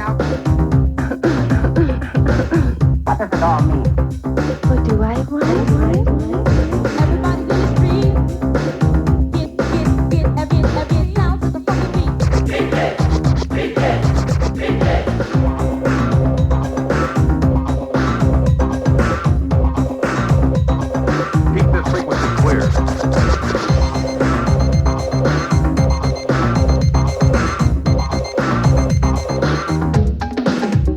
What does it all mean? What do I want? Everybody in the street, get down to the fucking beat. Beat it, beat it, beat it. Keep this frequency clear.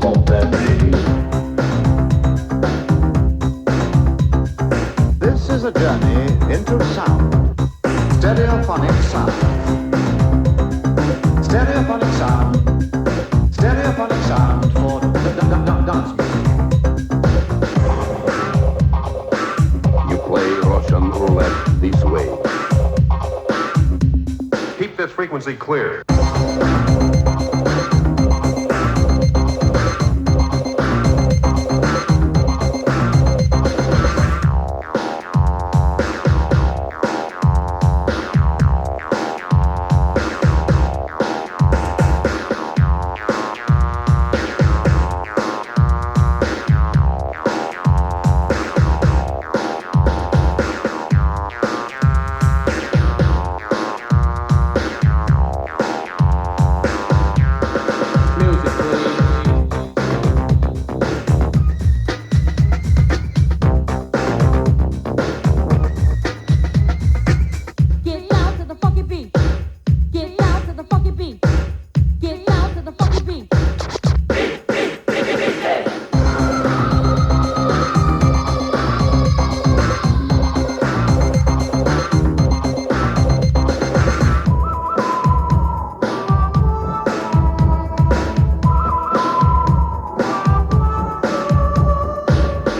Bump that baby. This is a journey into sound. Stereophonic sound. Stereophonic sound. Stereophonic sound for dance music. You play Russian roulette this way. Keep this frequency clear. Get down to the fucking beat. Get down to the fucking beat. Get down to the fucking beat.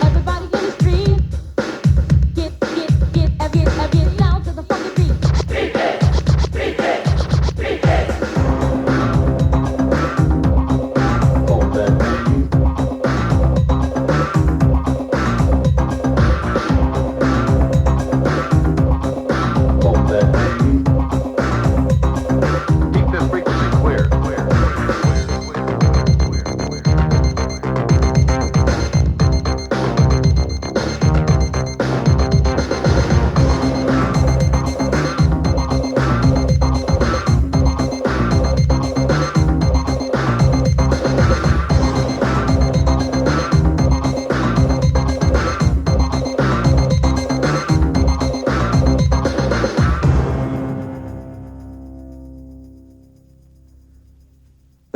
Everybody in the street, get down to the fucking beat. Beat it, beat it, beat it. Bump that baby. Bump that baby. Keep this frequency clear.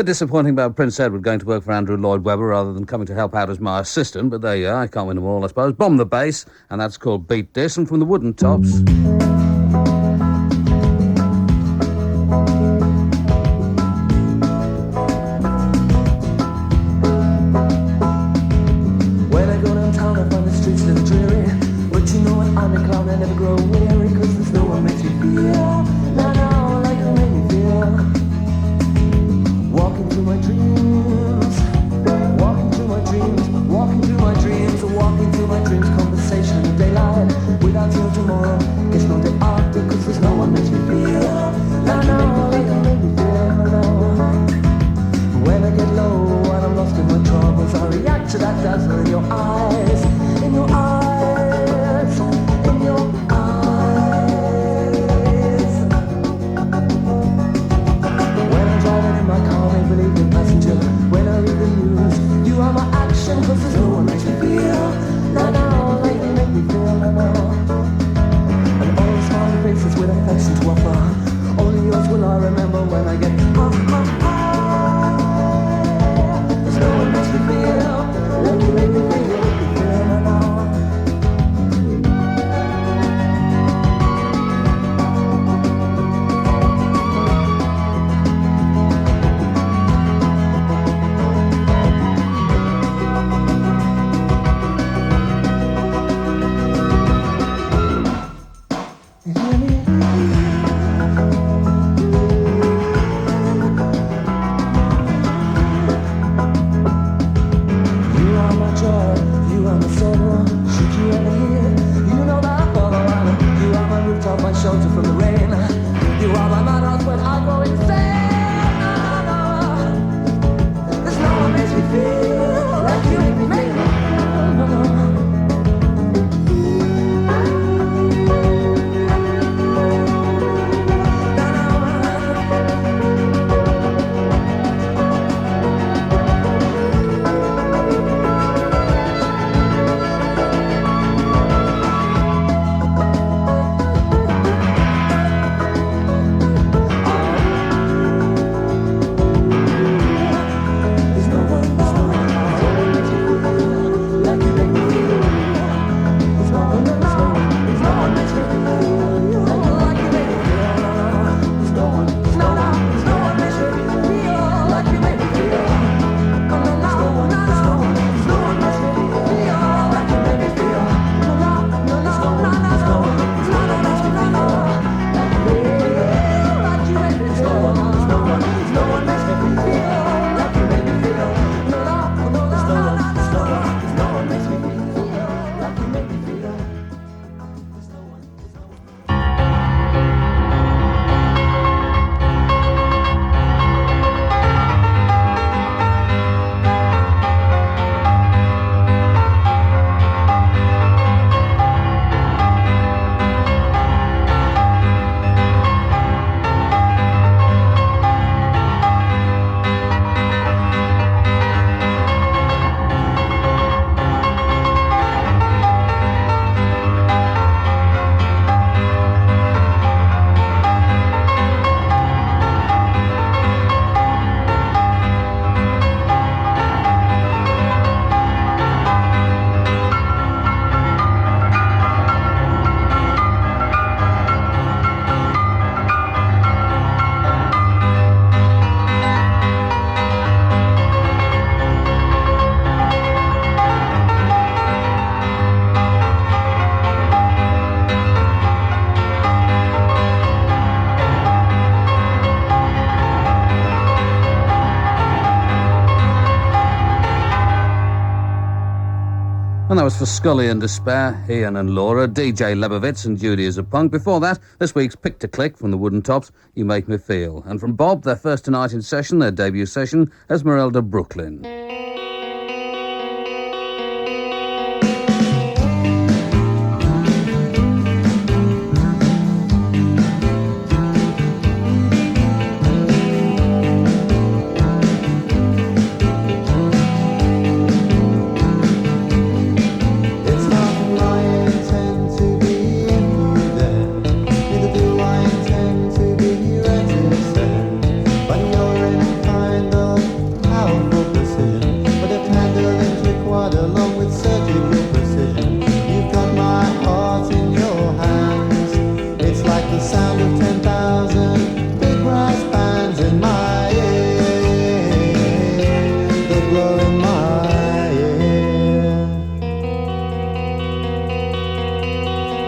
bit disappointing about Prince Edward going to work for Andrew Lloyd Webber rather than coming to help out as my assistant, but there you are. I can't win them all, I suppose. Bomb the Bass, and that's called Beat This, and from the Wooden Tops. When I go downtown, I find the streets a little dreary. But you know what, I'm a clown, I never grow weary. Cause there's no one makes me feel, no, like you make me feel. Walking through my dreams, walking through my dreams, walking through my dreams, walking through my dreams. Conversation in daylight, without you tomorrow. It's no day after, cause there's no one makes me feel, like you make me feel. When I get low and I'm lost in my troubles, I react to that dazzle in your eyes, in your eyes, in your eyes. When I'm driving in my car, make believe the passenger. When I read the news, you are my action, cause there's no one makes me feel, no, like you make me feel, no. And all the smiling faces with affection to offer, only yours will I remember when I get no one makes me feel like you make me feel now. You hear me? And that was for Scully and Despair, Ian and Laura, DJ Lebovitz and Judy as a Punk. Before that, this week's Pick to Click from the Wooden Tops, You Make Me Feel. And from Bob, their first tonight in session, their debut session, Esmeralda Brooklyn.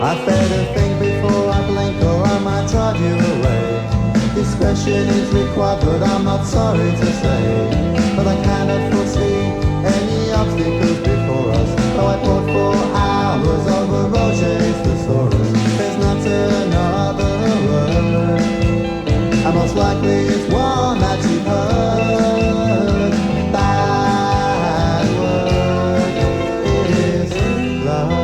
I better think before I blink or I might drive you away. Discretion is required, but I'm not sorry to say. But I cannot foresee any obstacles before us. Though I poured 4 hours over Roger's thesaurus, there's not another word. And most likely it's one that you've heard. That word is love.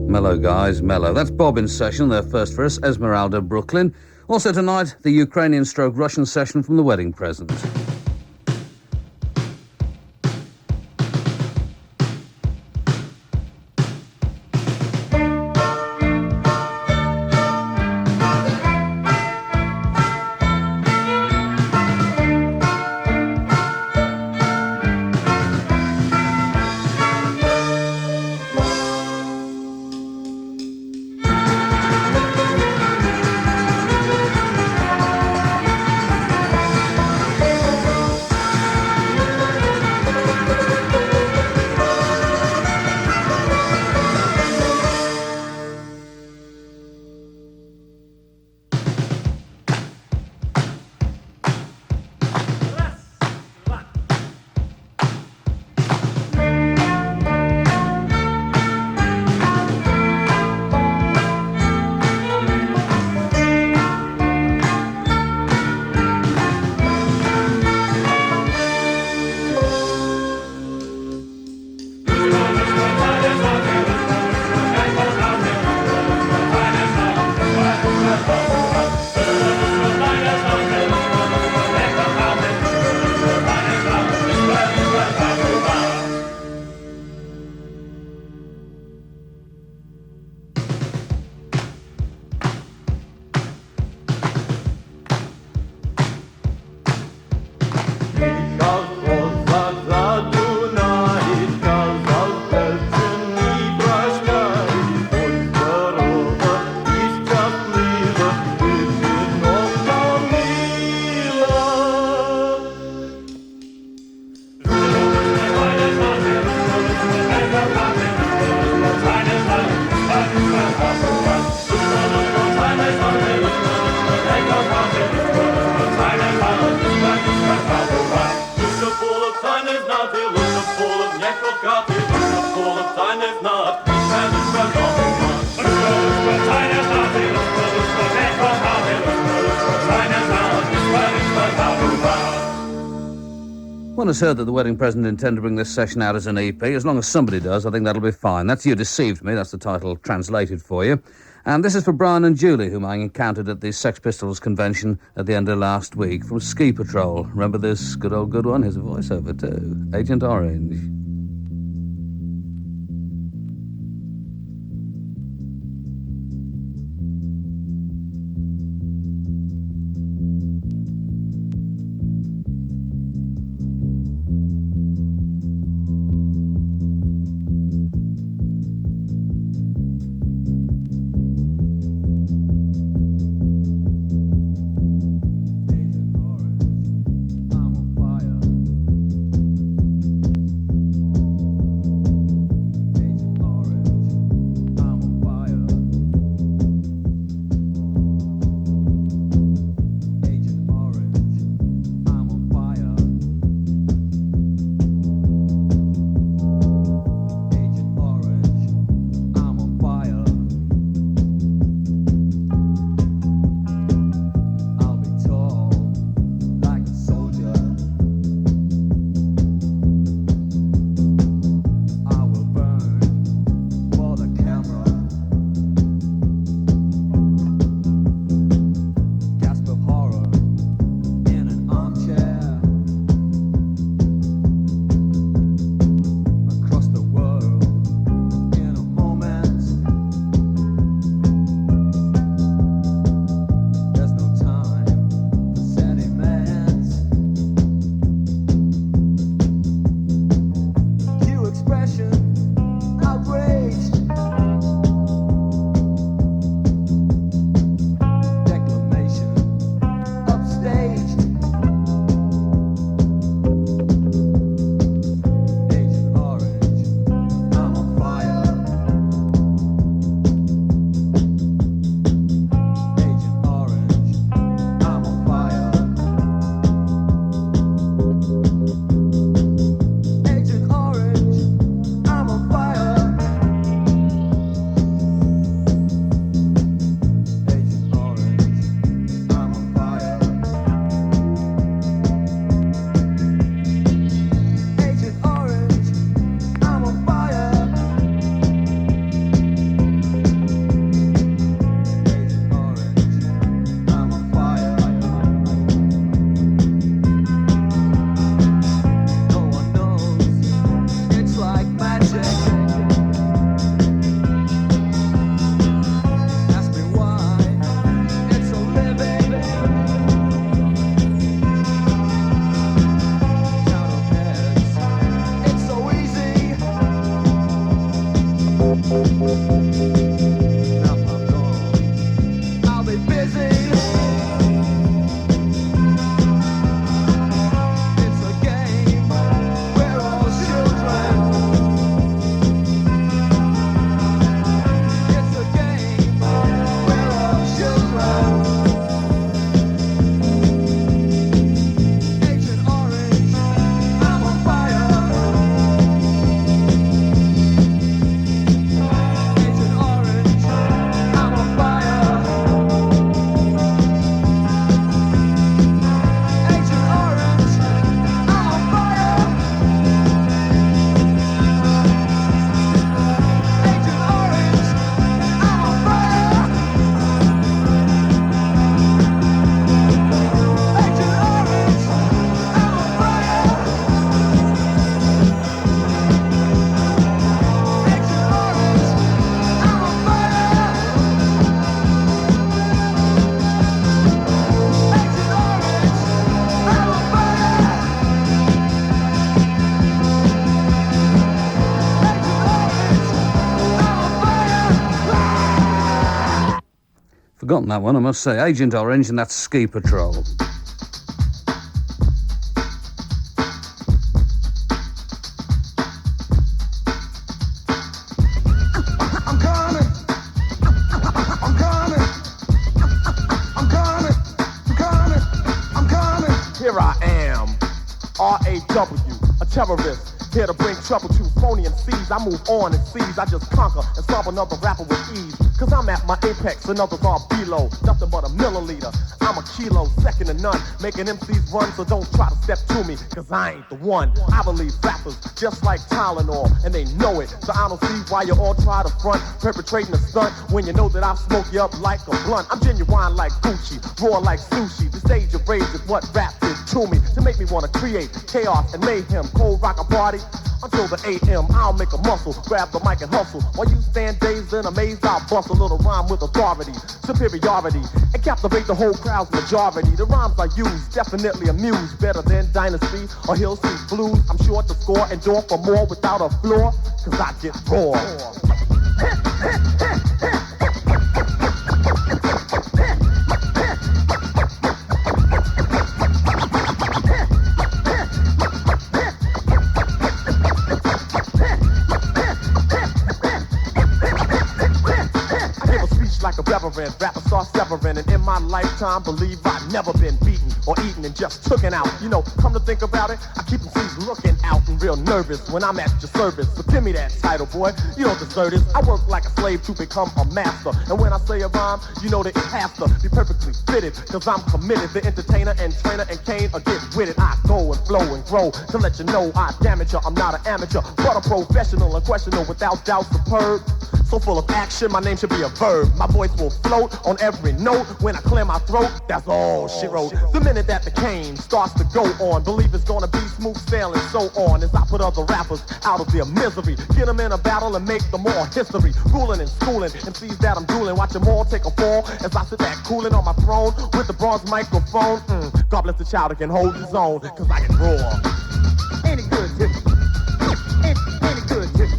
Mellow, guys, mellow. That's Bob in session, their first for us, Esmeralda Brooklyn. Also tonight, the Ukrainian-Russian session from The Wedding Present. One has heard that the wedding present intend to bring this session out as an EP. As long as somebody does, I think that'll be fine. That's You Deceived Me. That's the title translated for you. And this is for Brian and Julie, whom I encountered at the Sex Pistols convention at the end of last week, from Ski Patrol. Remember this good old good one? Here's a voiceover too. Agent Orange. Forgotten that one, I must say. Agent Orange and that's Ski Patrol. Here I am, R.A.W., a terrorist, here to bring trouble to phony MCs. I move on and seize, I just conquer and solve another rapper with ease. Cause I'm at my apex and others are below. Nothing but a milliliter. I'm a kilo, second to none. Making MCs run, so don't try to step to me. Cause I ain't the one. I believe rappers just like Tylenol, and they know it. So I don't see why you all try to front, perpetrating a stunt when you know that I'll smoke you up like a blunt. I'm genuine like Gucci, raw like sushi. The stage of rage is what rap did to me, to make me want to create chaos and mayhem. Cold rock a party until the AM. I'll make a muscle, grab the mic and hustle. While you stand dazed and amazed, I'll bust a little rhyme with authority, superiority, and captivate the whole crowd's majority. The rhymes I use definitely amuse, better than Dynasty or Hill Street Blues. I'm sure to score and door for more without a floor, cause I get raw. Like a reverend, rappers start severing, and in my lifetime, believe I've never been beaten or eaten and just tooken out. You know, come to think about it, I keep MCs looking out and real nervous when I'm at your service. So give me that title, boy, you don't deserve this. I work like a slave to become a master, and when I say a rhyme, you know that it has to be perfectly fitted, cause I'm committed. The entertainer and trainer and Kane are get with it. I go and flow and grow to let you know I damage you. I'm not an amateur, but a professional, unquestionable, without doubt, superb. So full of action, my name should be a verb. My voice will float on every note when I clear my throat. That's all she wrote. The minute that the cane starts to go on, believe it's gonna be smooth sailing, so on. As I put other rappers out of their misery, get them in a battle and make them more history. Ruling and schooling, and sees that I'm dueling. Watch them all take a fall as I sit back cooling on my throne with the bronze microphone. God bless the child that can hold his own, cause I can roar. Any good tip. Any good tip.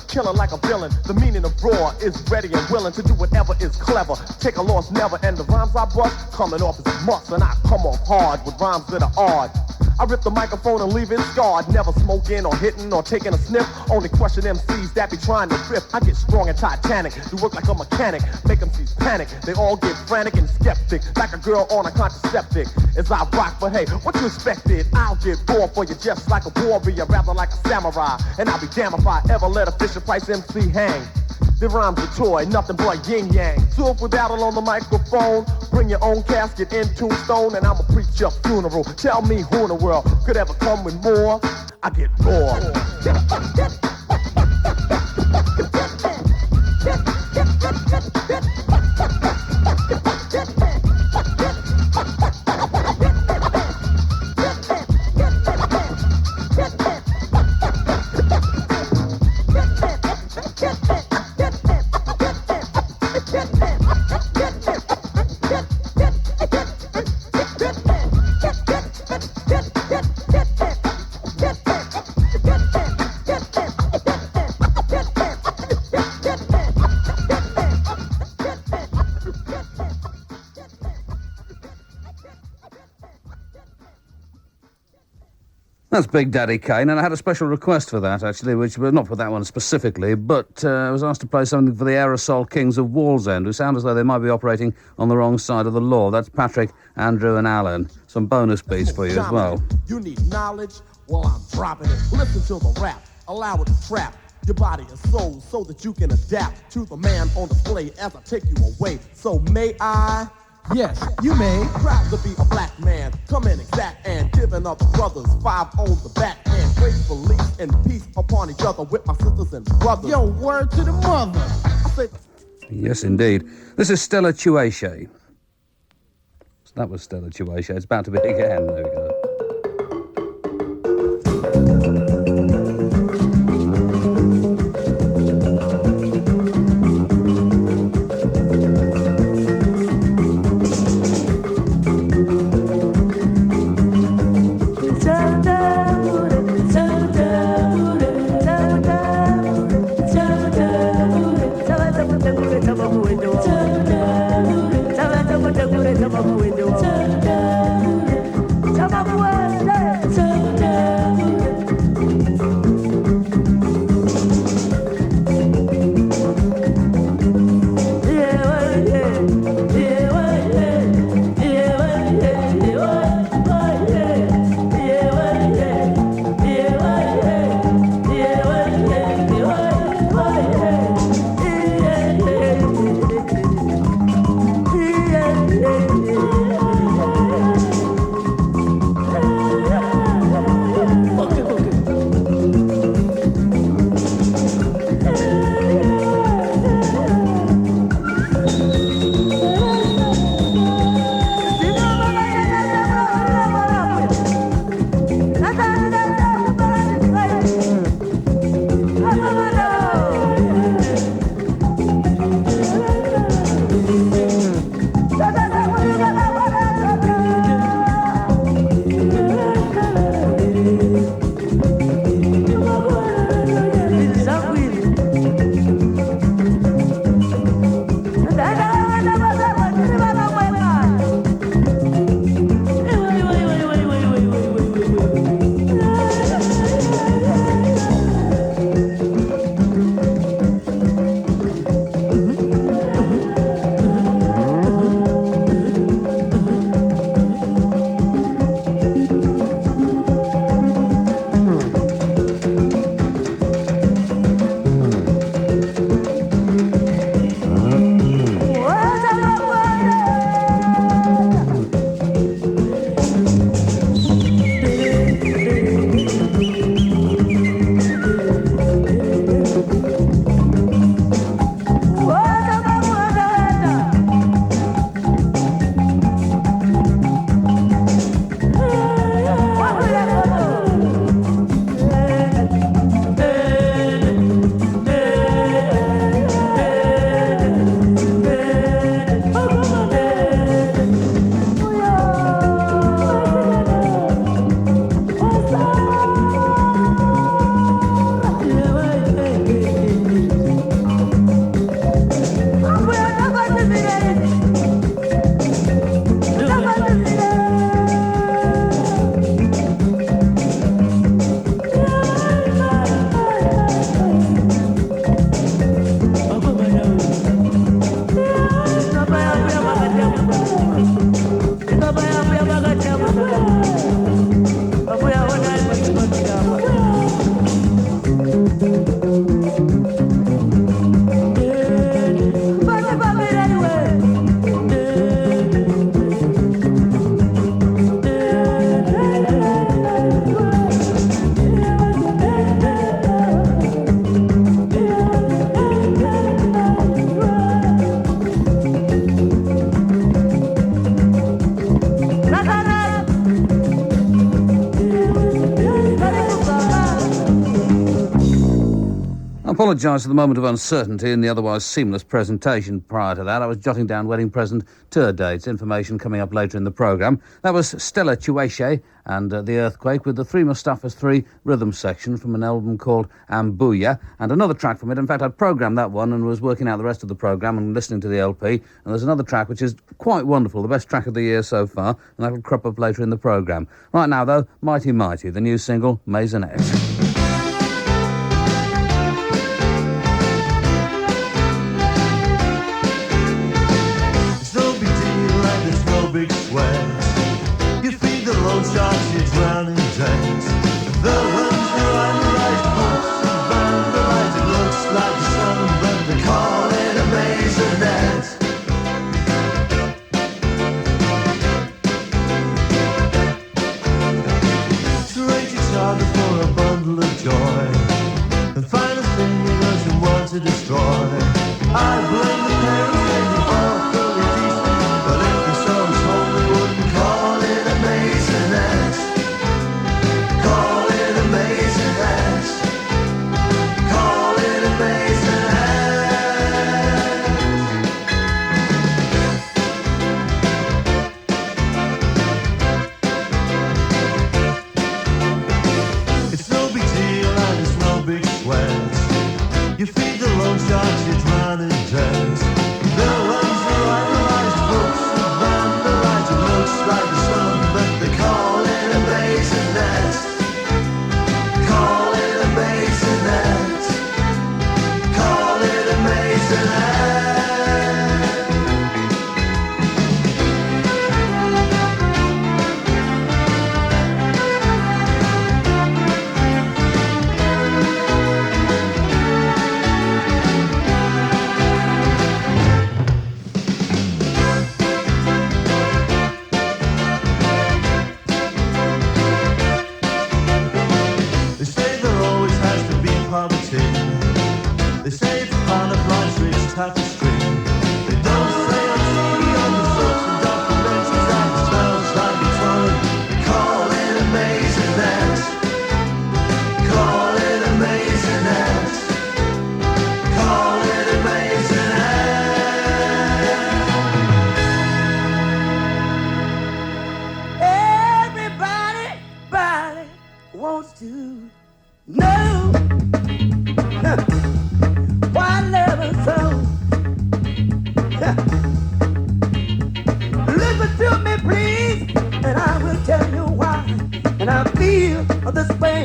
Killing like a villain. The meaning of raw is ready and willing to do whatever is clever. Take a loss never, and the rhymes I bust coming off as a must, and I come off hard with rhymes that are odd. I rip the microphone and leave it scarred. Never smoking or hitting or taking a sniff. Only question MCs that be trying to riff. I get strong and titanic. Do work like a mechanic. Make MCs panic. They all get frantic and skeptic. Like a girl on a contraceptic. As I rock, but hey, what you expected? I'll get raw for you just like a warrior. Rather like a samurai. And I'll be damned if I ever let a Fisher Price MC hang. The rhyme's a toy, nothing but yin-yang. So if we battle on the microphone, bring your own casket in tombstone, and I'ma preach your funeral. Tell me who in the world could ever come with more? I get raw. That's Big Daddy Kane, and I had a special request for that, actually, which was not for that one specifically, but I was asked to play something for the Aerosol Kings of Wallsend, who sound as though they might be operating on the wrong side of the law. That's Patrick, Andrew, and Alan. Some bonus beats for you as well. You need knowledge? Well, I'm dropping it. Listen to the rap. Allow it to trap your body and soul so that you can adapt to the man on display as I take you away. So may I? Yes, you may. Proud to be a black man, coming exact and giving up brothers 5 on the back and gracefully and peace upon each other with my sisters and brothers. Yo, word to the mother. I say, yes, indeed. This is Stella Chuache. So that was Stella Chuache. It's about to be again. There we go. Come on, apologise for the moment of uncertainty in the otherwise seamless presentation. Prior to that, I was jotting down wedding present tour dates, information coming up later in the programme. That was Stella Chueche and The Earthquake with the Three Mustafas 3 rhythm section from an album called Ambuya, and another track from it. In fact, I'd programmed that one and was working out the rest of the programme and listening to the LP, and there's another track which is quite wonderful, the best track of the year so far, and that'll crop up later in the programme. Right now, though, Mighty Mighty, the new single, Maisonette. Big sweat. You feed the loan sharks, you drown in debts. The ones who underwrite books and vandalize, it looks like the sun, but they call it a maisonette. Trade each other for a bundle of joy, and find a thing you doesn't want to destroy. I blame the parents, they all fully decent, but if they saw us home, they wouldn't call it a maisonette. Call it a maisonette. Call it a maisonette. It's no big deal and it's no big sweat. You feed the loan sharks, you drown in debt. The ones who idolize books and vandalize, it looks like the sun, but they call it a maisonette. Call it a maisonette. Call it a maisonette. They say there always has to be poverty. They say it's part of life's rich tapestry. They don't say on TV, on the soaps and documentaries that it smells like a toilet. Call it a maisonette. Call it a maisonette. Call it a maisonette. Everybody, body wants to know why love is so. Listen to me, please, and I will tell you why. And I feel this way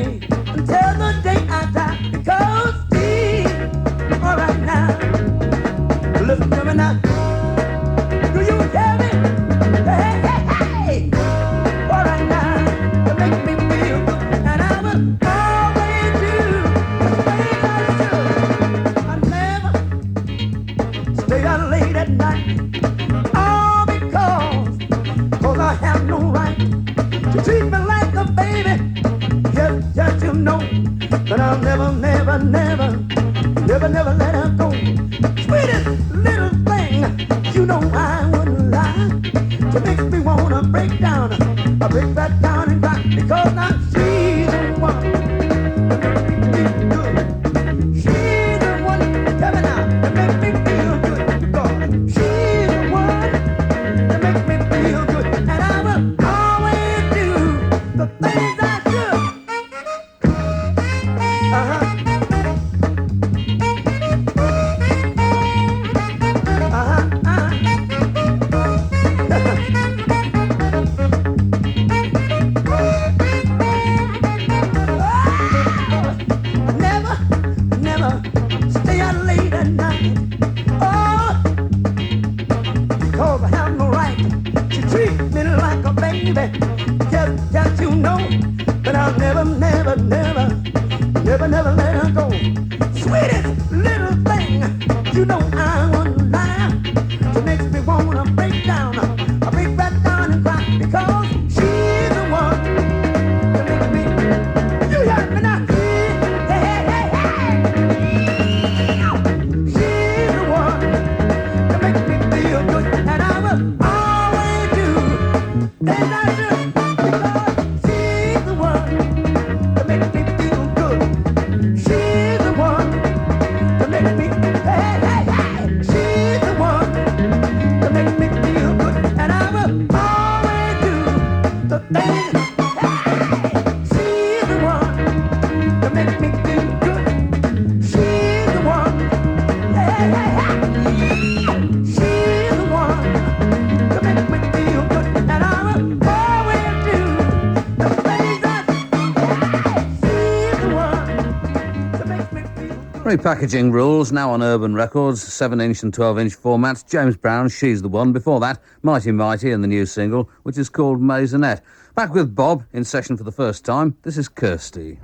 until the day I die. Because deep, all right now, listen to me now. Do you hear me? Hey, hey, hey! All right now, you make me feel good, and I will always do the things I should. I never stay out late at night, all because I have no right to treat me like a baby. Just you know that I'll never, never, never, never, never let her go. Sweetest little thing, you know I wouldn't lie. She makes me wanna break down, I break back down and cry, because now she's the one that makes me feel good. She's the one, tell me now, that makes me feel good. Because she's the one that makes me feel good, and I will always do the things I should. Never stay out late at night. Oh, because I have no right to treat me like a baby. Just you know that I'll never, never, never, never, never let her go. Sweetest little thing, you know I wouldn't lie. She makes me wanna break down, I break back down and cry, because she's the one that makes me. You heard me now? Hey, hey, hey, hey. She's the one that makes me feel good, and I will always do things I do, because she's the one that makes me feel good. She's the one Repackaging rules now on Urban Records, 7-inch and 12-inch formats. James Brown, She's the One. Before that, Mighty Mighty and the new single, which is called Maisonette. Back with Bob in session for the first time. This is Kirsty.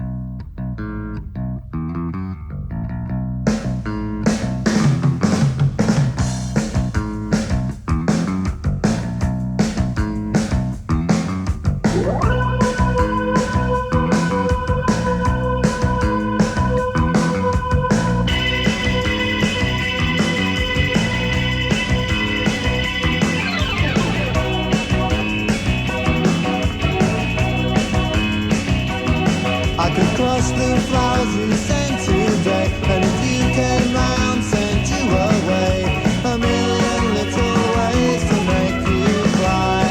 I could cross the flowers you sent today, and if you came round, send you away. A million little ways to make you cry.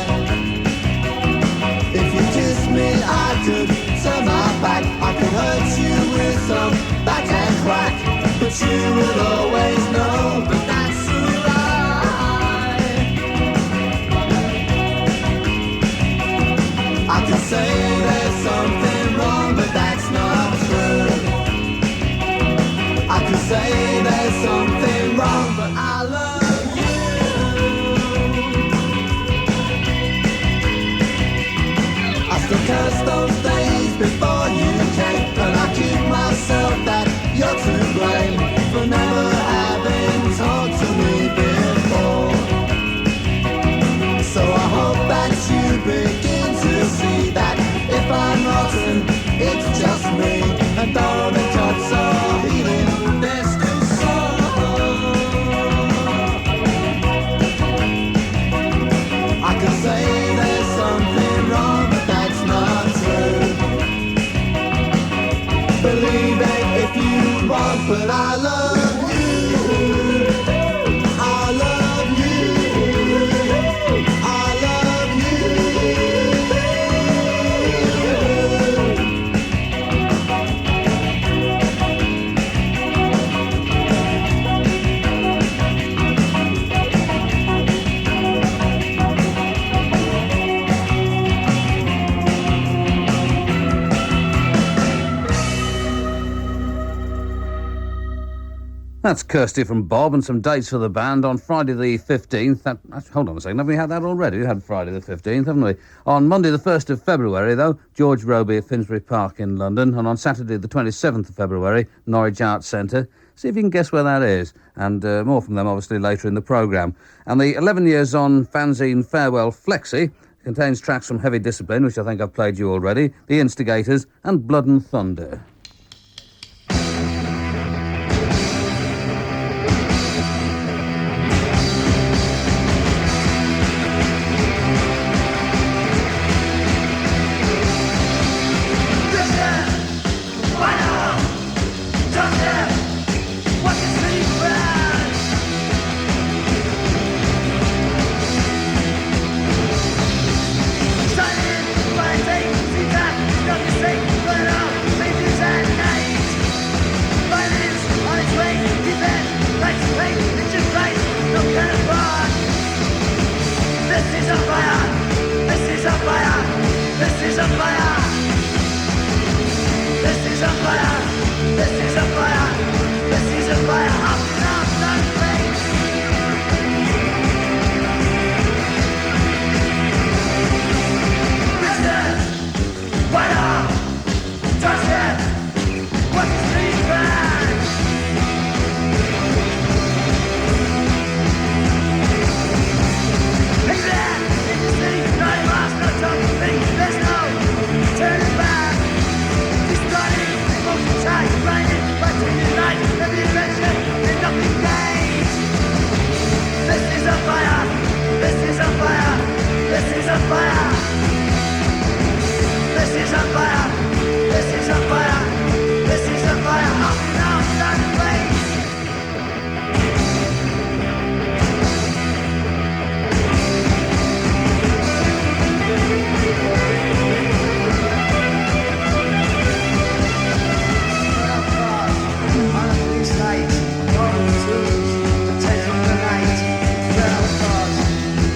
If you kissed me, I could turn my back. I could hurt you with some backhand crack, but you would always know. But that's a lie. I could say there's something wrong, but that's not true. I could say there's something wrong, but I love you. I still curse those days before you came, and I kid myself that you're to blame for never having talked to me before. So I hope that you begin to see that if I'm rotten, it's just me, and though the cuts are healing, they're still sore. I could say there's something wrong, but that's not true. Believe it if you want, but I love you. I love you. I love you. That's Kirsty from Bob, and some dates for the band on Friday the 15th. Hold on a second, have we had that already? We had Friday the 15th, haven't we? On Monday the 1st of February, though, George Roby at Finsbury Park in London, and on Saturday the 27th of February, Norwich Arts Centre. See if you can guess where that is, and more from them obviously later in the programme. And the 11 years on fanzine Farewell Flexi contains tracks from Heavy Discipline, which I think I've played you already, The Instigators, and Blood and Thunder.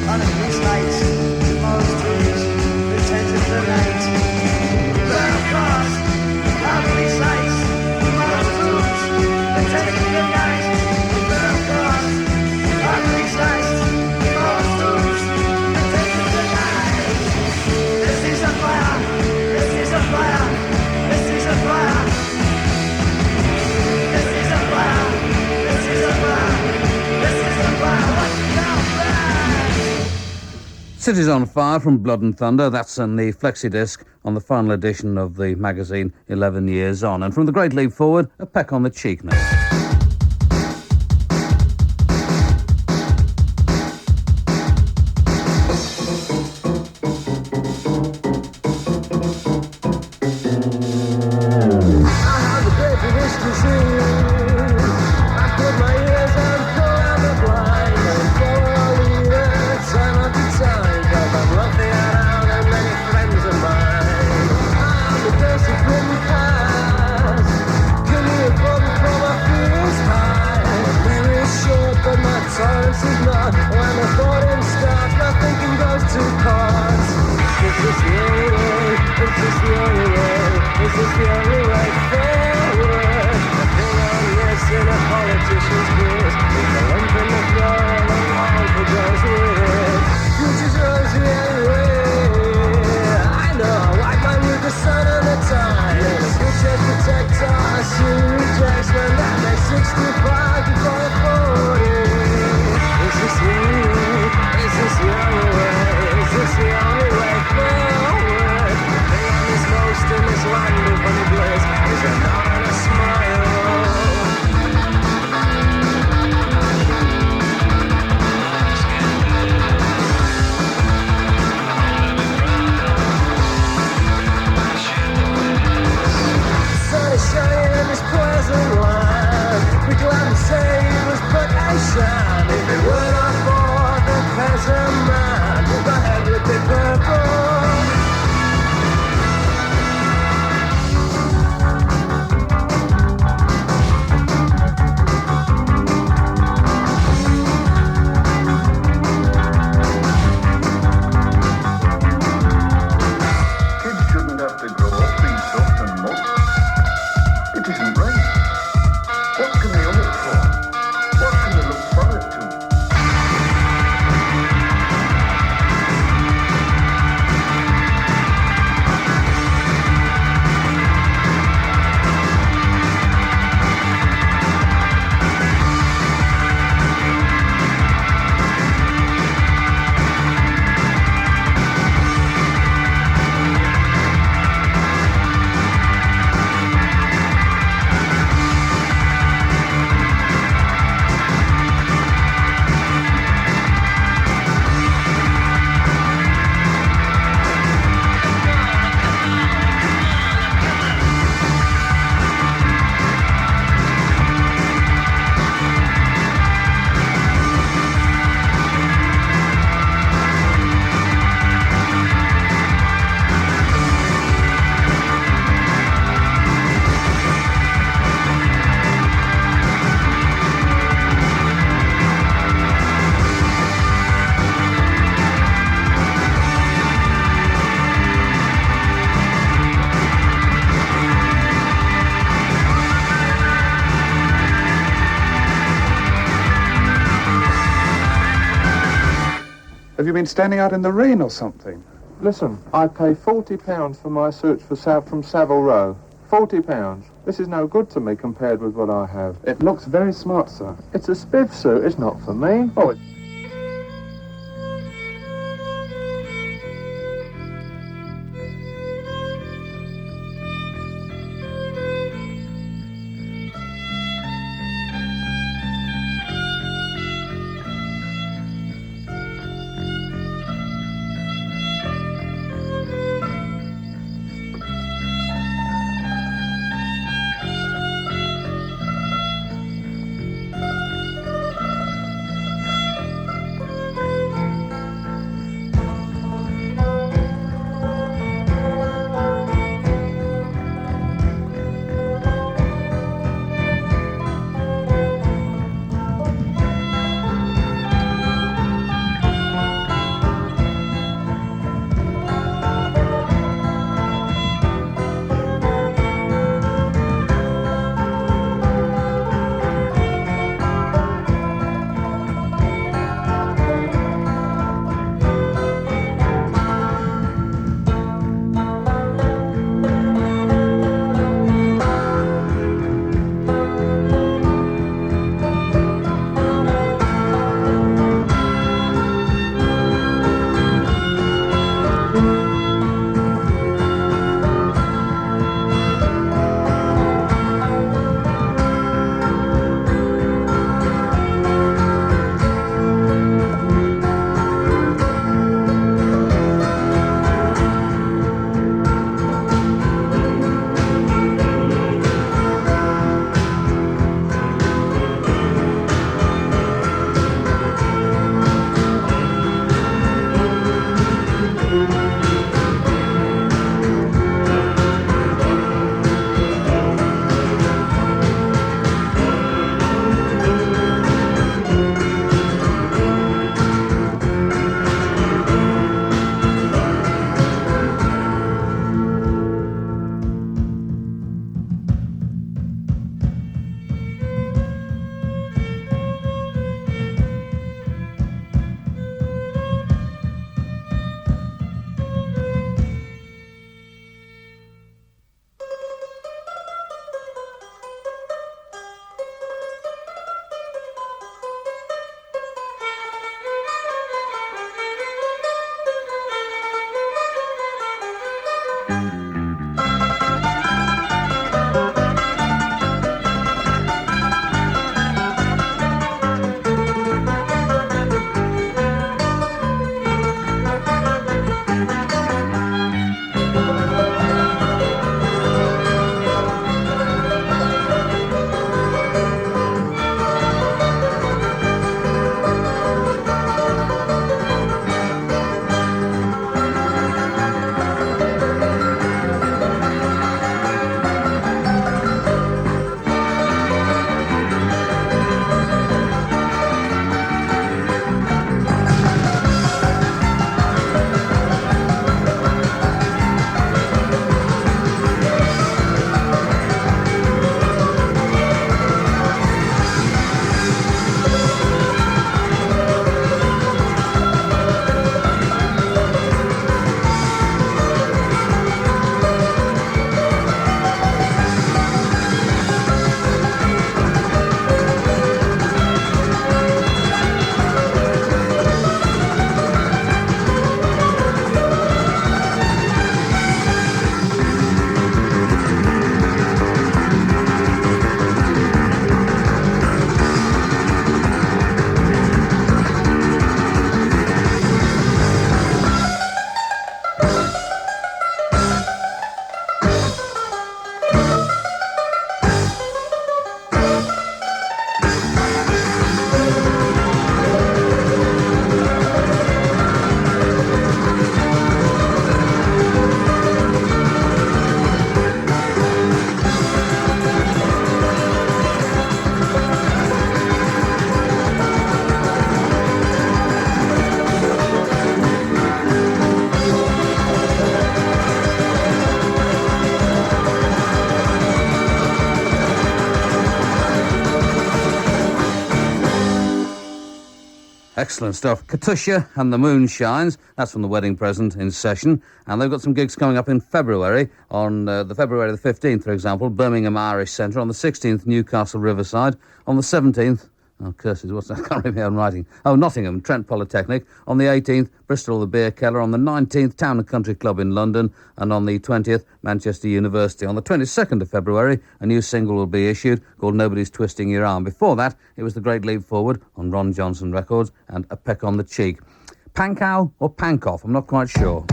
On a police light, tomorrow's dreams, the 10th of the night. City's on Fire from Blood and Thunder. That's on the flexi disc on the final edition of the magazine 11 Years On. And from The Great Leap Forward, a peck on the cheek now. Have you been standing out in the rain or something? Listen, I pay £40 for my search for from Savile Row. £40. This is no good to me compared with what I have. It looks very smart, sir. It's a spiv suit, it's not for me. Oh, Excellent stuff. Katusha and the Moon Shines. That's from the Wedding Present in session. And they've got some gigs coming up in February. On the February the 15th, for example, Birmingham Irish Centre. On the 16th, Newcastle Riverside. On the 17th, oh, curses, what's that? I can't read my own writing. Oh, Nottingham, Trent Polytechnic. On the 18th, Bristol, the Beer Keller. On the 19th, Town and Country Club in London. And on the 20th, Manchester University. On the 22nd of February, a new single will be issued called Nobody's Twisting Your Arm. Before that, it was The Great Leap Forward on Ron Johnson Records and A Peck on the Cheek. Pankow or Pankoff? I'm not quite sure.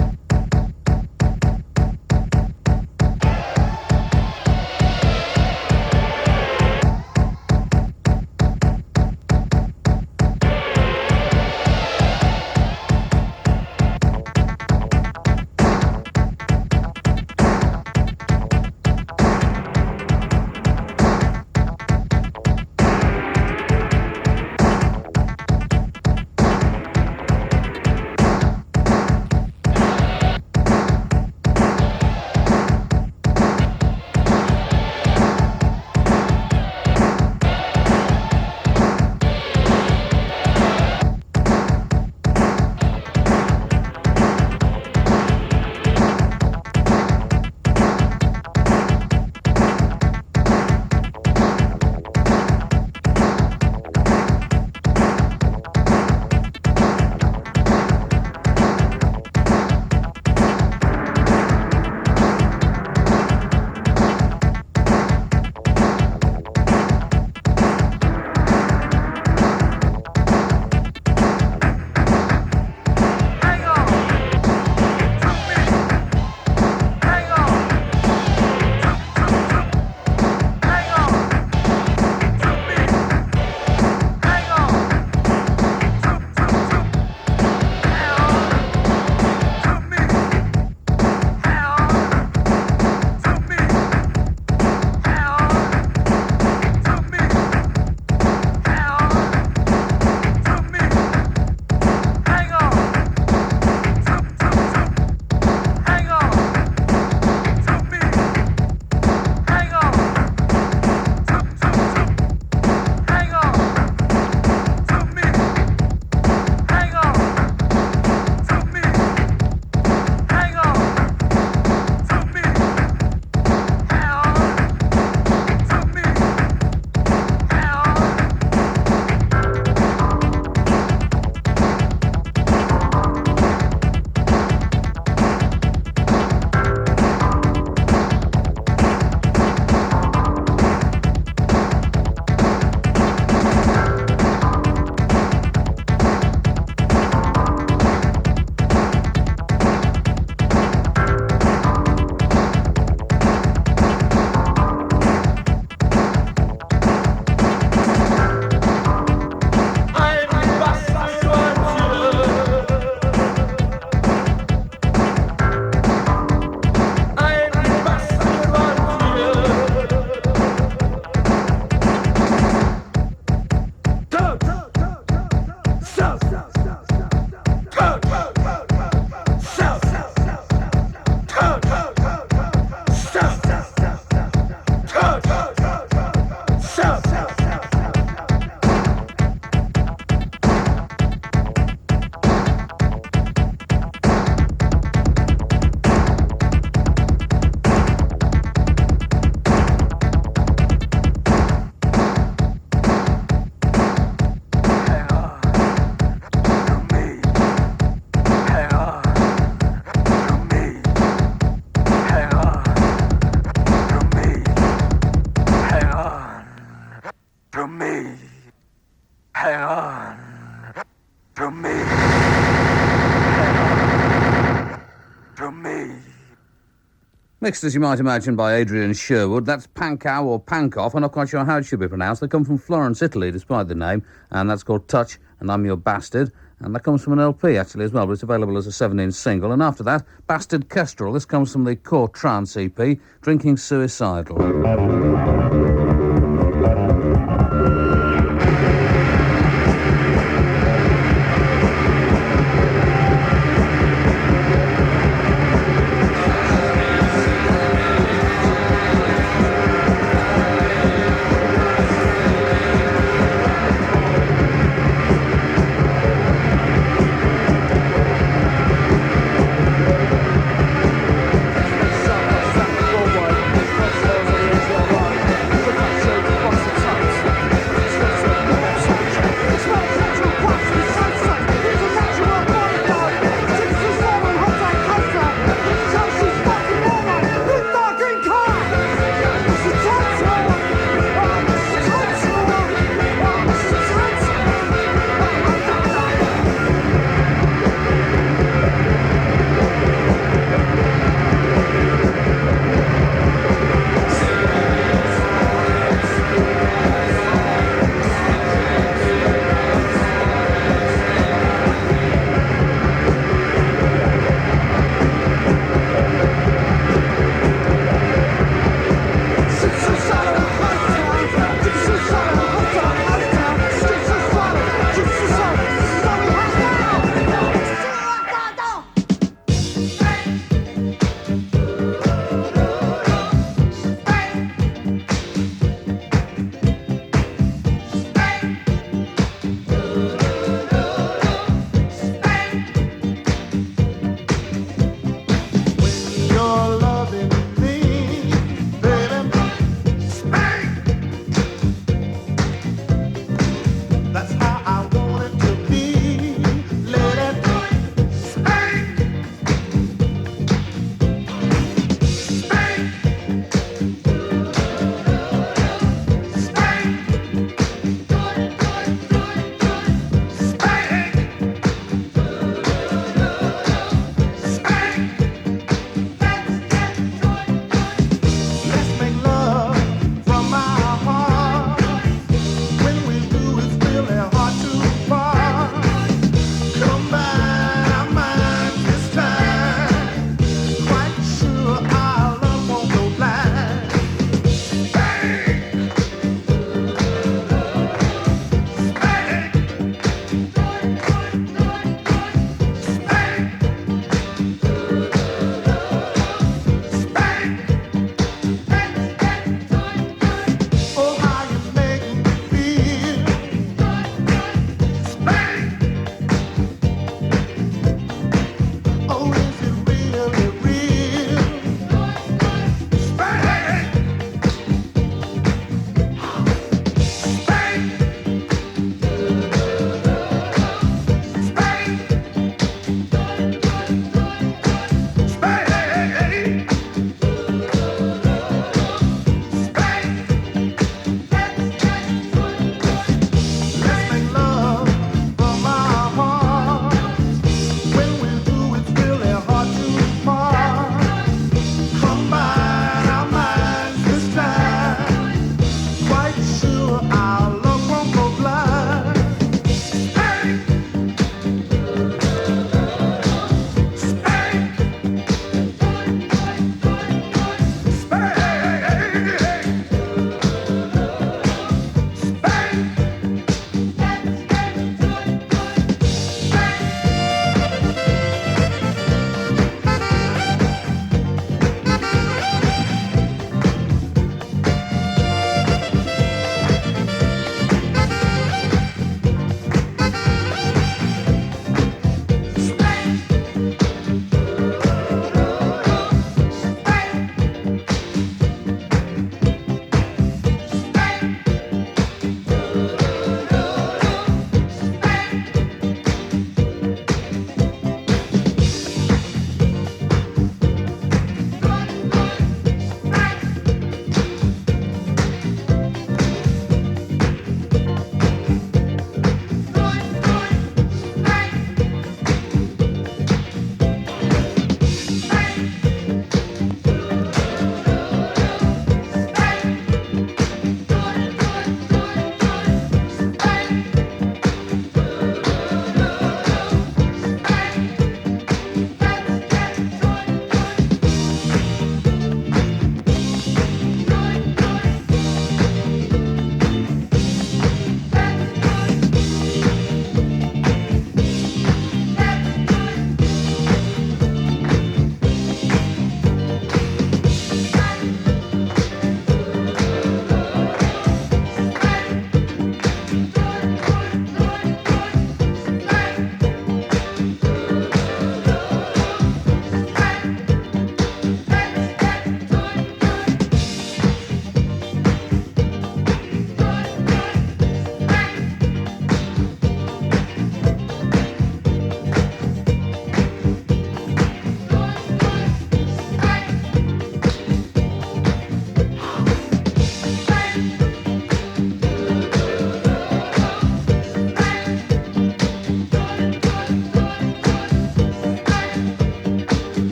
Mixed, as you might imagine, by Adrian Sherwood. That's Pankow or Pankoff. I'm not quite sure how it should be pronounced. They come from Florence, Italy, despite the name, and that's called Touch and I'm Your Bastard. And that comes from an LP, actually, as well, but it's available as a 7-inch single. And after that, Bastard Kestrel. This comes from the Core Trance EP, Drinking Suicidal.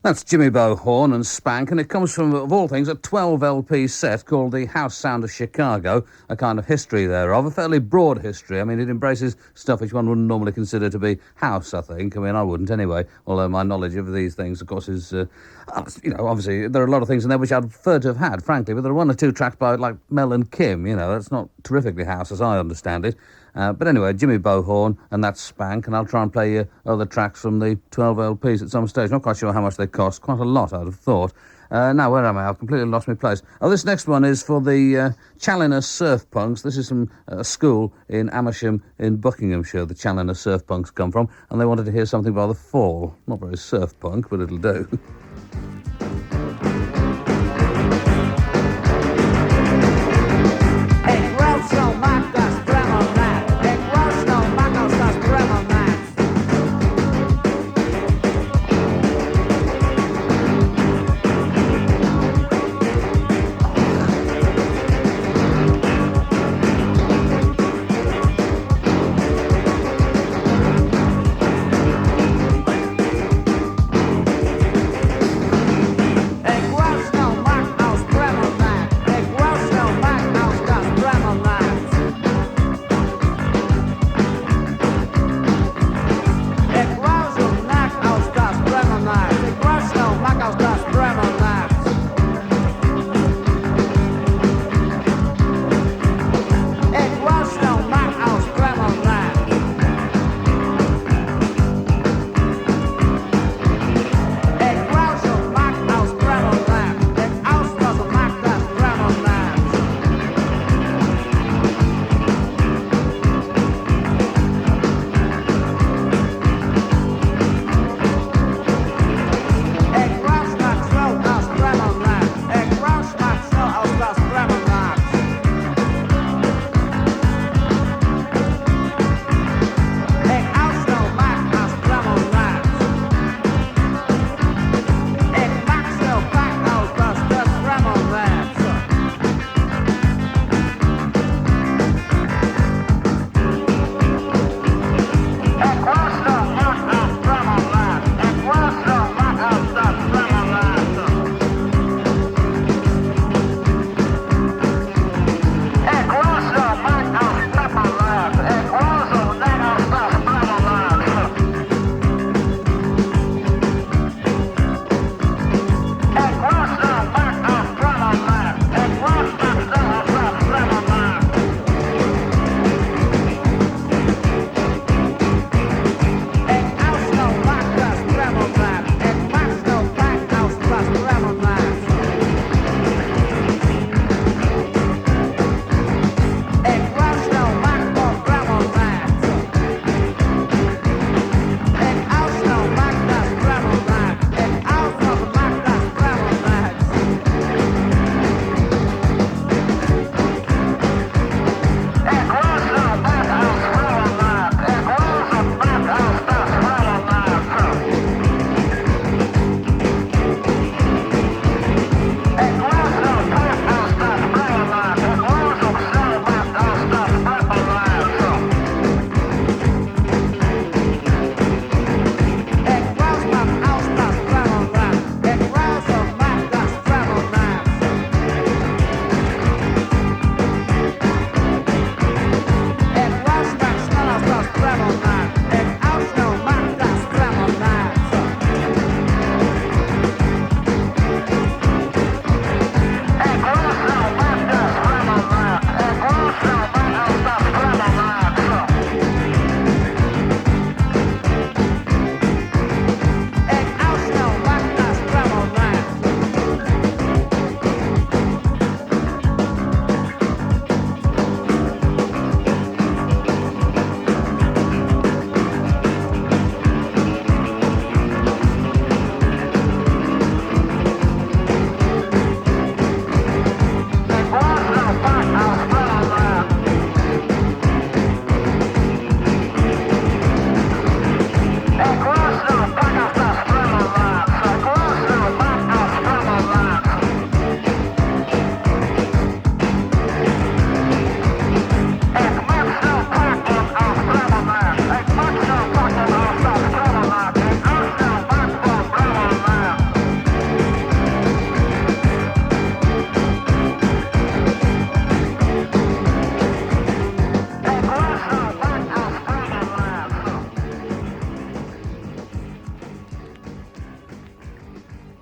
That's Jimmy Bo Horn and Spank, and it comes from, of all things, a 12 LP set called The House Sound of Chicago, a kind of history thereof, a fairly broad history. I mean, it embraces stuff which one wouldn't normally consider to be house, I think. I mean, I wouldn't anyway, although my knowledge of these things, of course, is, obviously, there are a lot of things in there which I'd prefer to have had, frankly, but there are one or two tracks by, like, Mel and Kim, that's not terrifically house as I understand it. But anyway, Jimmy Bo Horn, and that's Spank, and I'll try and play you other tracks from the 12 LPs at some stage. Not quite sure how much they cost. Quite a lot, I'd have thought. Now, where am I? I've completely lost my place. Oh, this next one is for the Challoner Surf Punks. This is from a school in Amersham in Buckinghamshire, the Challoner Surf Punks come from, and they wanted to hear something by The Fall. Not very surf punk, but it'll do.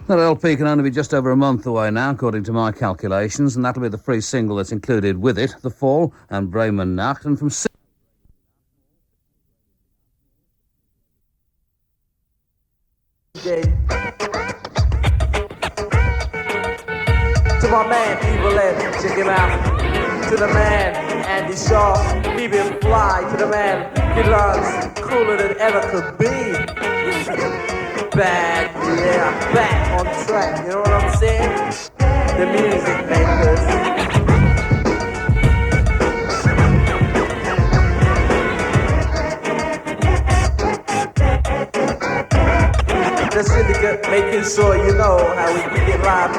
That LP can only be just over a month away now, according to my calculations, and that'll be the free single that's included with it, The Fall and Bremen Nacht, and from To my man, Evil Ed, check him out. To the man, Andy Shaw, keep him fly. To the man, he runs cooler than ever could be. Back, yeah, back on track, you know what I'm saying? The music makers. The syndicate making sure you know how we keep it live.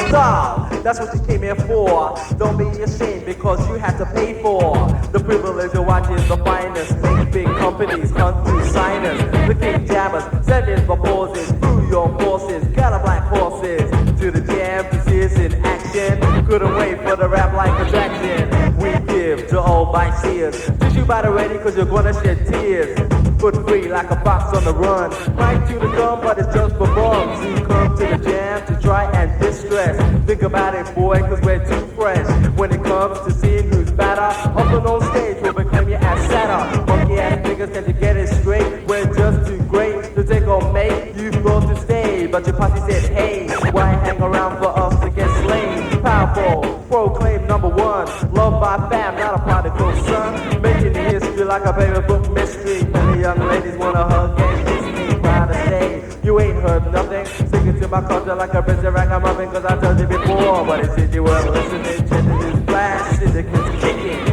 Stop! That's what you came here for. Don't be ashamed because you have to pay for the privilege of watching the finest. Make big companies come to sign us. The king jammers, sending proposals through your forces. Got a black horses to the jam to see us in action. Couldn't wait for the rap like attraction. We give to all bystanders. Did you buy the ready cause you're gonna shed tears. Foot free like a fox on the run. Right to the gun, but it's just for bums who come to the jam to try and distress. Think about it, boy, cause we're too fresh. When it comes to seeing who's better, up on stage we'll proclaim you as setter. Monkey ass niggas, can you get it straight? We're just too great to take or make you go to stay. But your posse said, hey, why hang around for us to get slain? Powerful, proclaim number one. Loved by fam, not a prodigal son. Making history like a paper book mystery. Many young ladies wanna hug and kiss me. Proud to say, you ain't heard nothing. Singing to my culture like a bitch rack I'm up cause I told you before. But it's if you were listening, checking this flash, syndicate's kicking.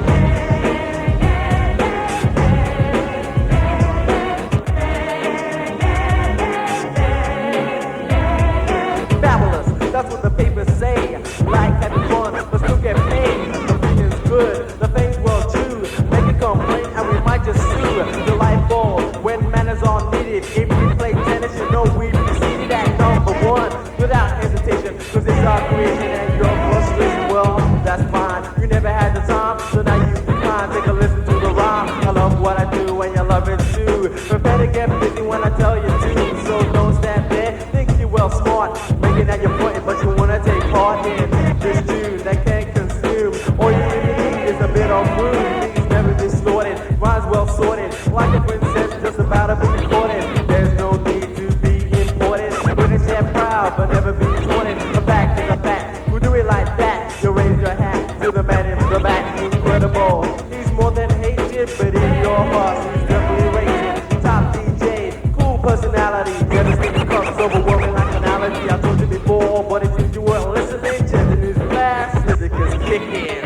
Fabulous, that's what the papers say. Like having fun, but still get paid. The feeling's good, the things well too. Make a complaint and we might just sue. Delightful, when manners are needed. If we play tennis, you know we'd be seated at number one. Without hesitation, cause it's our creation and your frustration. Well, that's fine, you never had the time, so now you decline. Take a listen to the rhyme. I love what I do and you love it too. Prepare to get busy when I tell you to. So don't stand there, think you well smart. Making that your point, but you wanna take part in this tune that can't consume. All you really need is a bit of room. Things never distorted, rhymes well sorted. Like a princess just about to be recorded. There's no need to be imported. British and proud, but never be taunted. The fact is a fact, we do it like that. You raise your hat to the man in the back. Incredible, he's more than hated, but in your heart he's definitely rated. Top DJ, cool personality. Devastating comes overwhelming like an allergy. I told you before, but it seems you weren't listening. Check the news blast, music's kicking.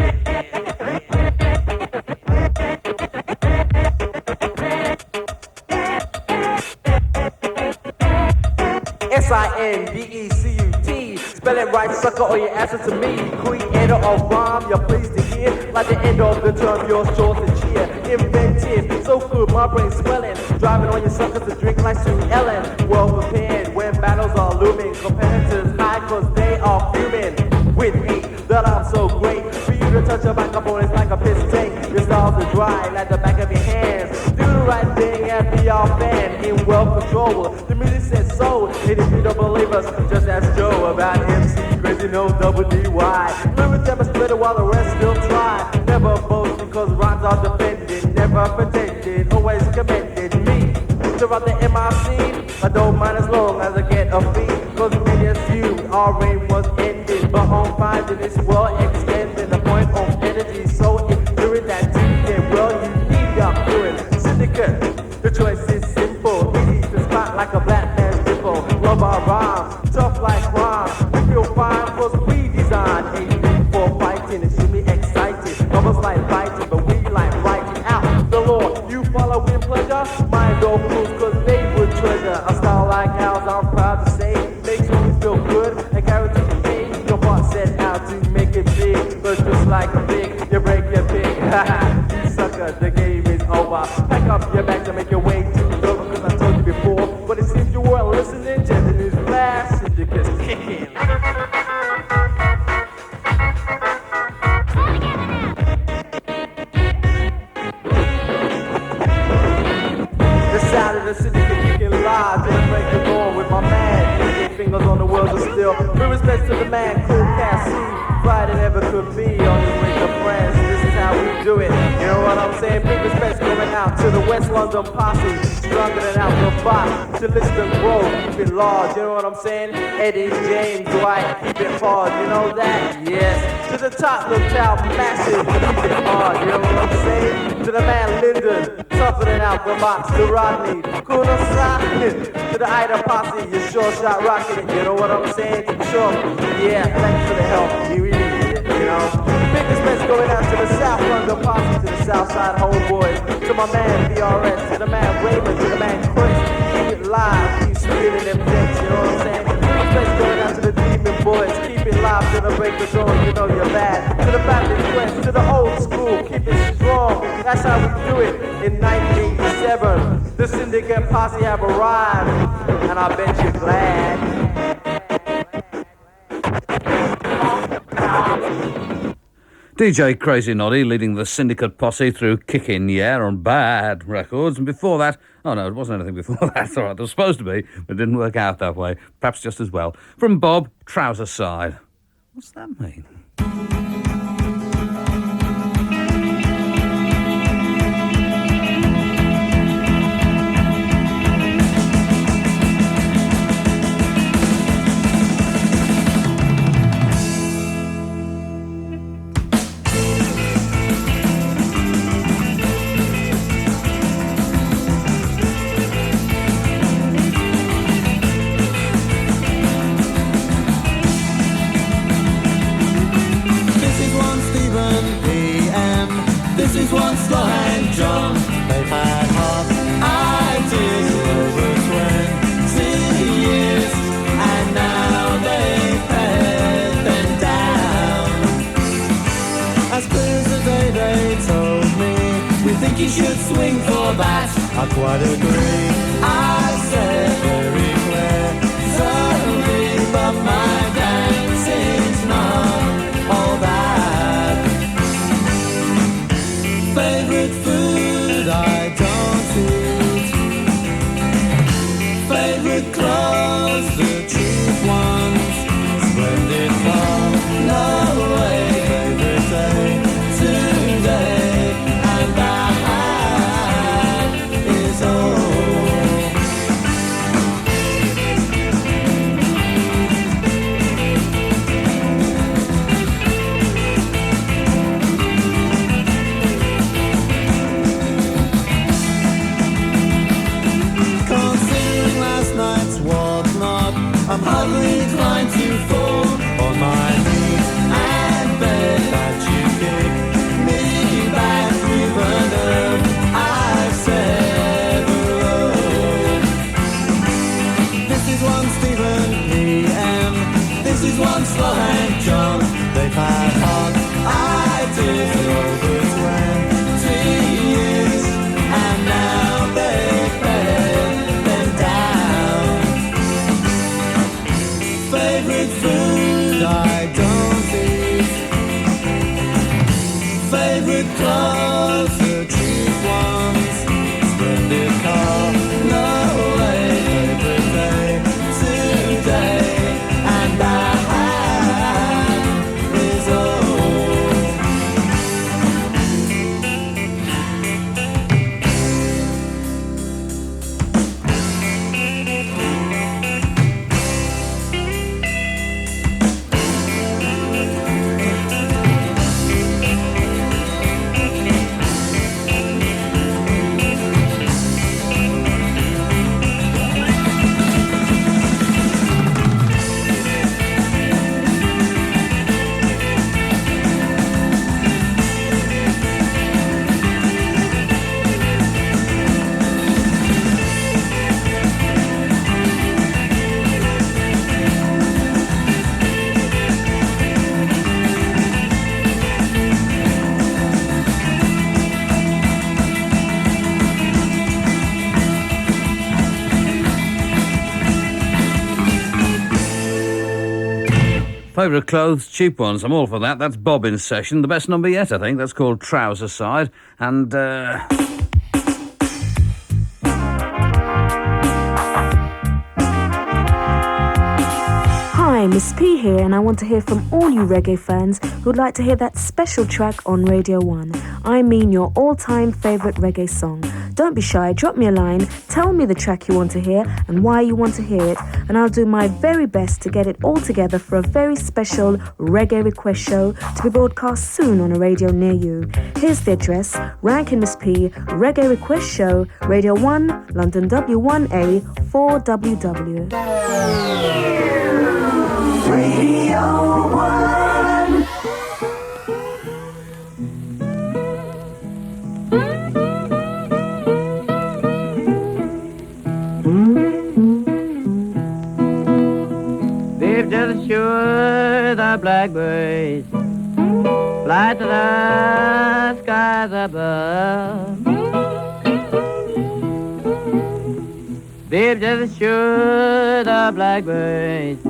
SINDECUT. Spell it right, sucker, or your answer to me. Creator of rhyme, you're pleased to hear. Like the end of the term, you're sure to cheer. Inventive, so good, my brain's swelling. Driving on your suckers to drink like Sue Ellen. Well prepared when battles are looming. Competitors high cause they are fuming. With hate that I'm so great. For you to touch your back opponents like a piss tank. Your styles are dry like the back of your hands. Do the right thing and be our fan. In well control, the music says so. And if you don't believe us, just ask Joe about MC Crazy No Double DY. Lyrics never split while the rest still try. Never boast because rhymes are defended. Never pretended, always commended me. Throughout the MIC, I don't mind as long as I get a fee. Cause many assumed our reign was ended. But on finding it's well extended. The point of energy so enduring that you get well you need your fluid. Syndicate, the choice is simple. Easy to spot like a black man's nipple. Love our rhymes, tough like crime. We feel fine cause we design a thing for fighting. It should be exciting. Almost like fighting, but we like writing out the law. You follow with pleasure, mind your fools cause they would treasure. A style like ours, I'm proud to say, makes you feel good and guarantee the pain. Your heart set out to make it big, but just like a pig, you break your pig. Haha, you sucker, the game is over. Pack up your bags and make your way to the door because I told you before. But it seems you weren't listening to the news blast, and you're just kicking. the syndicate kicking live. Gonna break the law with my man. Keeping fingers on the wheels of steel. With respect to the man, cool Cassie. Friday never could be on his way to France. This is how we do it. You know what I'm saying? Big respects going out to the West London posse. Stronger than out the box. To listen, grow, keep it large. You know what I'm saying? Eddie, James, Dwight, keep it hard. You know that? Yes. To the top, look out, massive. Keep it hard. You know what I'm saying? To the man, Lyndon, tougher than out the box. To Rodney, Kunasa. To the Ida posse, you sure shot rocking it. You know what I'm saying? Sure. Yeah, thanks for the help. You really need it, you know. Big respects going out to the South London posse, to the Southside homeboys, to my man VRS, to the man Raymond, to the man Chris. Keep it live, keep spinning them decks, you know what I'm saying? Big respects going out to the Demon Boys, keep it live till the break of dawn, you know you're bad. To the Baptist West, to the old school, keep it strong. That's how we do it in 1987. The Syndicate posse have arrived, and I bet you're glad. DJ Crazy Noddy leading the Syndicate posse through Kickin' Yeah on Bad Records. And before that, oh no, it wasn't anything before that. All right, it was supposed to be, but it didn't work out that way. Perhaps just as well. From Bob, Trouser Side. What's that mean? This is one Slow and John. They've had hot ideas over 20 years, and now they've pared them down. As clear as the day they told me, we think you should swing for that. I quite agree. I said very clear, sorry, but my dancing's not all that. Favorite food I don't eat. Favorite clothes, the cheap ones. Splendid car, no way. Favorite day, today. And that is all. I'm hardly inclined to fall on my knees and beg that you kick me back through the nerve I've severed. This is one Stephen E.M. This is one Slow and John. They've had hot ideas for over 20 years, and now they've pared them down. Favorite food I don't eat. Favorite clothes, the cheap ones. Splendid car, no way. Favorite day, today. And that is all. Favourite clothes, cheap ones. I'm all for that. That's Bob in session. The best number yet, I think. That's called Trouser Side. And, Miss P here, and I want to hear from all you reggae fans who'd like to hear that special track on Radio 1. I mean your all-time favourite reggae song. Don't be shy, drop me a line, tell me the track you want to hear and why you want to hear it, and I'll do my very best to get it all together for a very special reggae request show to be broadcast soon on a radio near you. Here's the address: Rankin Miss P, Reggae Request Show, Radio 1, London W1A 4WW. Radio 1. They've just assured the blackbirds fly to the skies above. They've just assured the blackbirds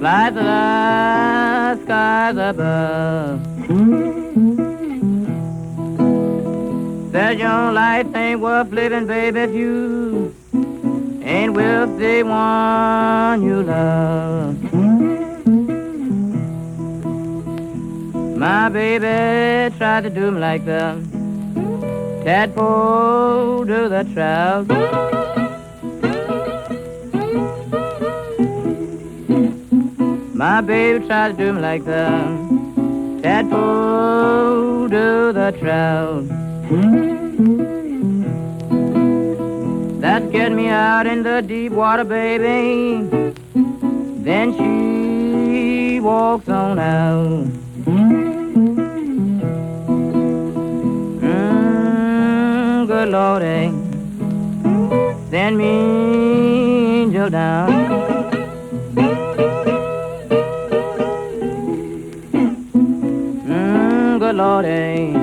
fly to the skies above. Said your life ain't worth living, baby, if you ain't with the one you love. My baby tried to do me like the tadpole do the trout. My baby tried to do me like the tadpole do the trout. That's getting me out in the deep water, baby. Then she walks on out. Good Lordy, send me angel down. Good Lordy,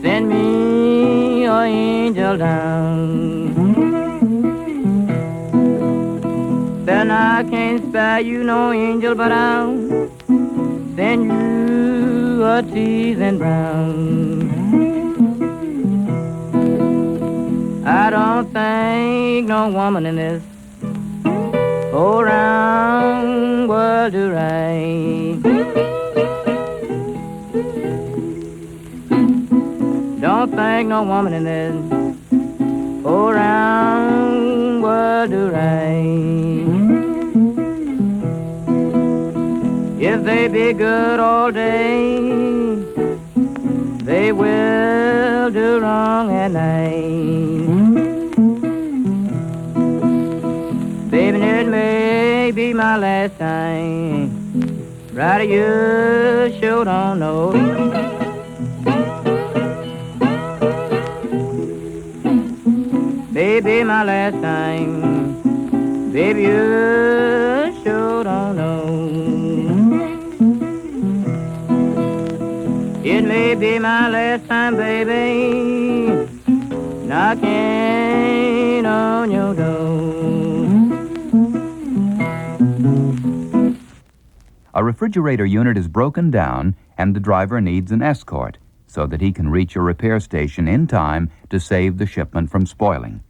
send me your angel down. Then I can't spare you no angel, but I'll send you a teasing brown. I don't think no woman in this whole round world do right. Don't think no woman in this whole round world do right. If they be good all day, they will do wrong at night. Baby, it may be my last time. Right, you sure don't know. Baby, my last time. Baby, you sure don't know. It may be my last time, baby, knocking on your door. A refrigerator unit is broken down and the driver needs an escort so that he can reach a repair station in time to save the shipment from spoiling.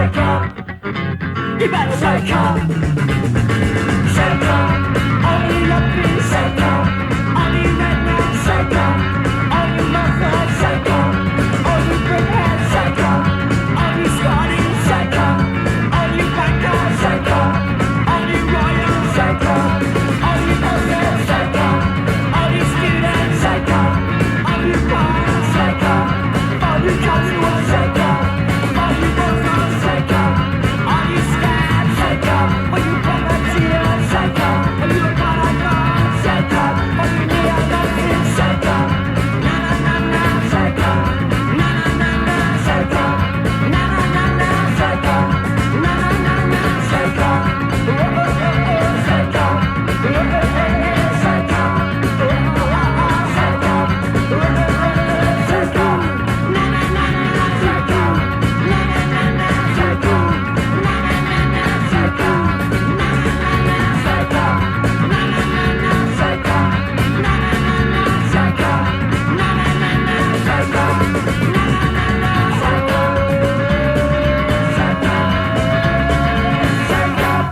shake up. You better wake up. Shake up. All you yuppies, shake up. All you rednecks, shake up. All you mufflers, shake up. All you brickheads, shake up. All you Scotties, shake up. All you bankers, shake up. All you royals, shake up. All you buzzers, shake up. All you students, shake up. All you boys, shake up. All you casuals, shake up. All you buzzers, shake up. All you scabs, shake up. All you volunteers, shake up. All you Canadians, shake up. All you neo-Nazis, shake up. Na na na na, shake up. Na na na na, shake up. Na na na na, shake up. Na na na na, shake up. Oh oh oh oh, shake up. Oh oh oh oh, shake up. Oh oh oh oh, shake up. Oh oh oh oh, shake up. Na na na na, shake up. Na na na na, shake up. Na na na na, shake up. Na na na na, shake up. Na na na na, shake up. Na na na na, shake up. Na na na na, shake up. Na na na na, shake up.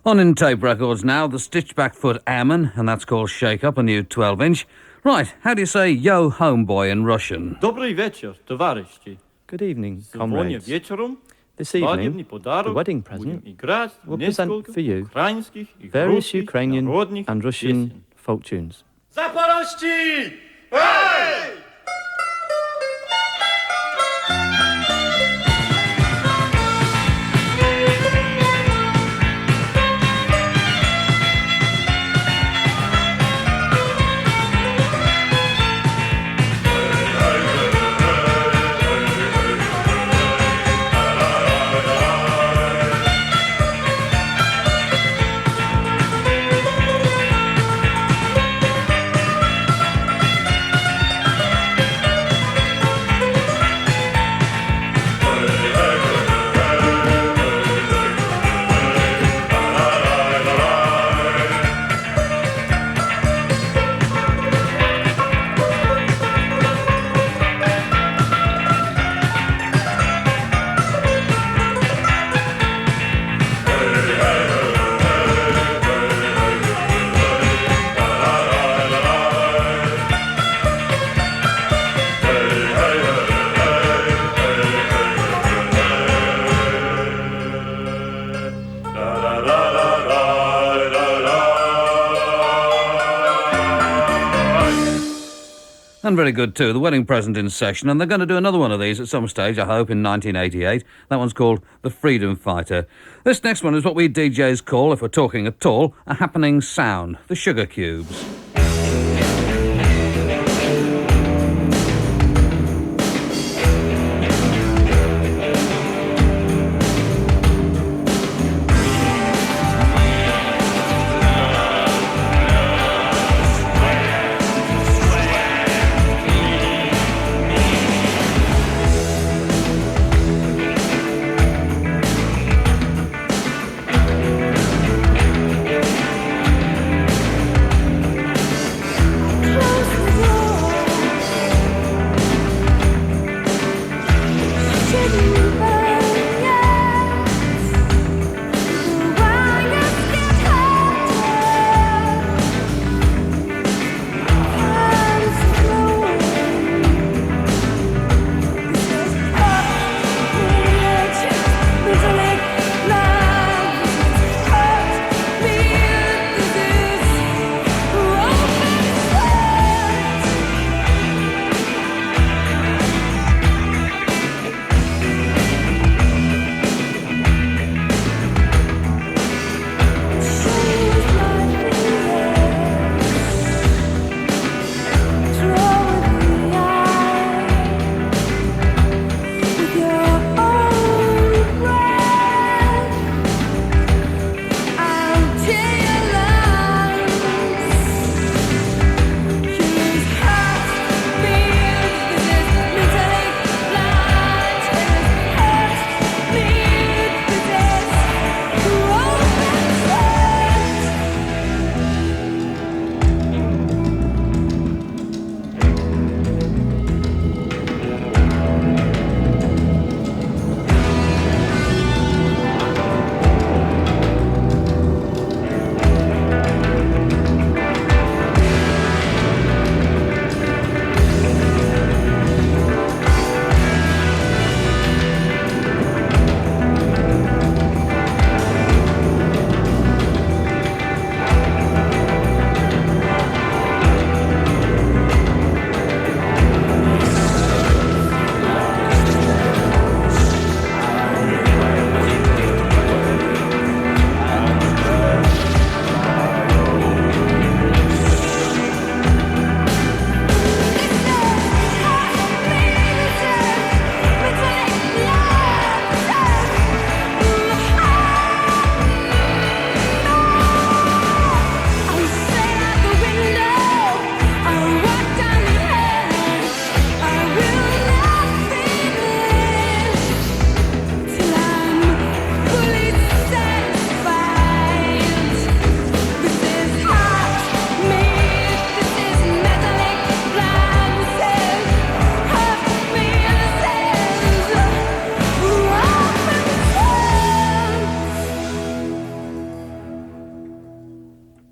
On in tape records now, the Stitchback Foot Airman, and that's called Shake Up, a new 12-inch. Right, how do you say yo homeboy in Russian? Dobry wieczór, towarzyszy. Good evening, Сегодня comrades. вечером This evening, свадебный the подарок wedding будем present играть will present несколько for you украинских и various русских Ukrainian народных and Russian песен. folk tunes. Запорожцы! Эй! And very good too, the wedding present in session, and they're going to do another one of these at some stage, I hope, in 1988. That one's called The Freedom Fighter. This next one is what we DJs call, if we're talking at all, a happening sound, the Sugar Cubes.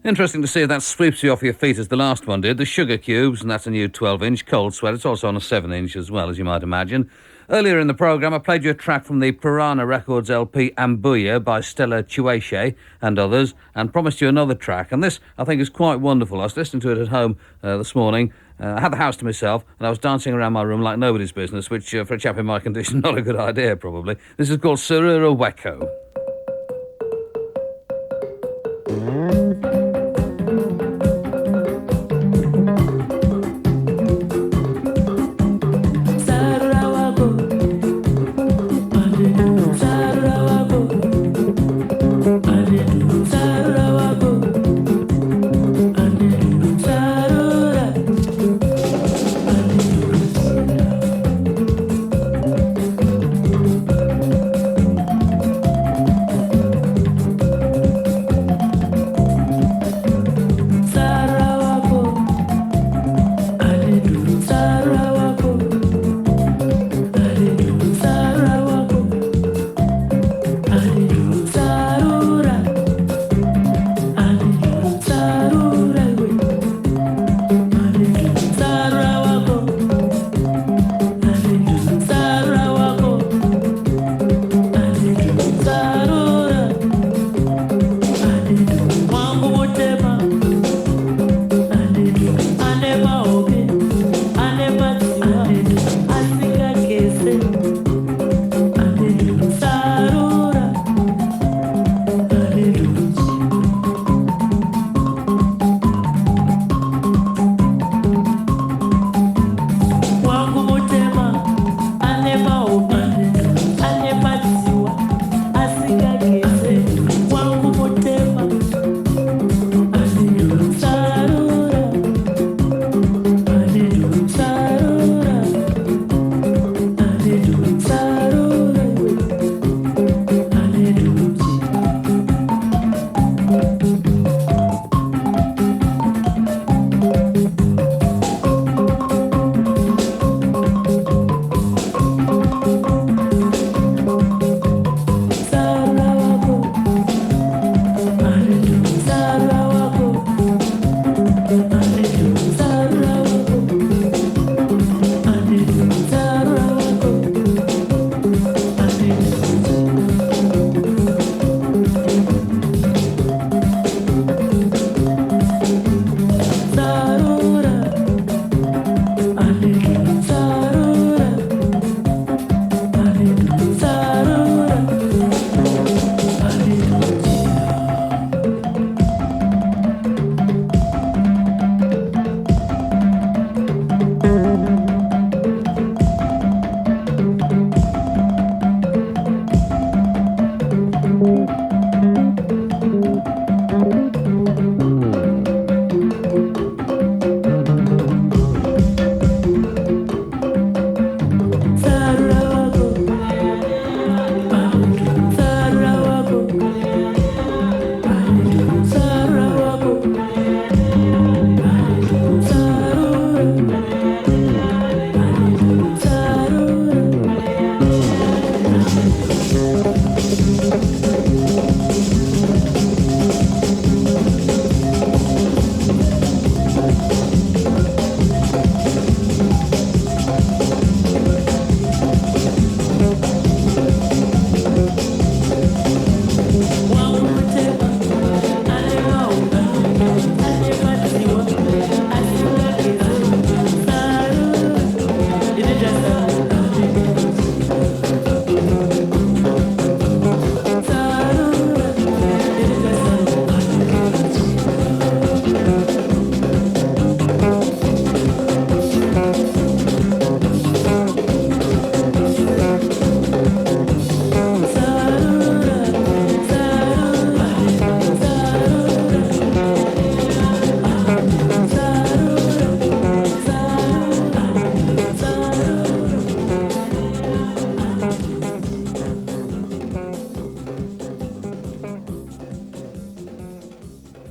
Interesting to see if that sweeps you off your feet as the last one did. The Sugar Cubes, and that's a new 12-inch Cold Sweat. It's also on a 7-inch as well, as you might imagine. Earlier in the programme, I played you a track from the Piranha Records LP Ambuya by Stella Chueche and others, and promised you another track. And this, I think, is quite wonderful. I was listening to it at home this morning. I had the house to myself, and I was dancing around my room like nobody's business, which, for a chap in my condition, not a good idea, probably. This is called Surura Weko.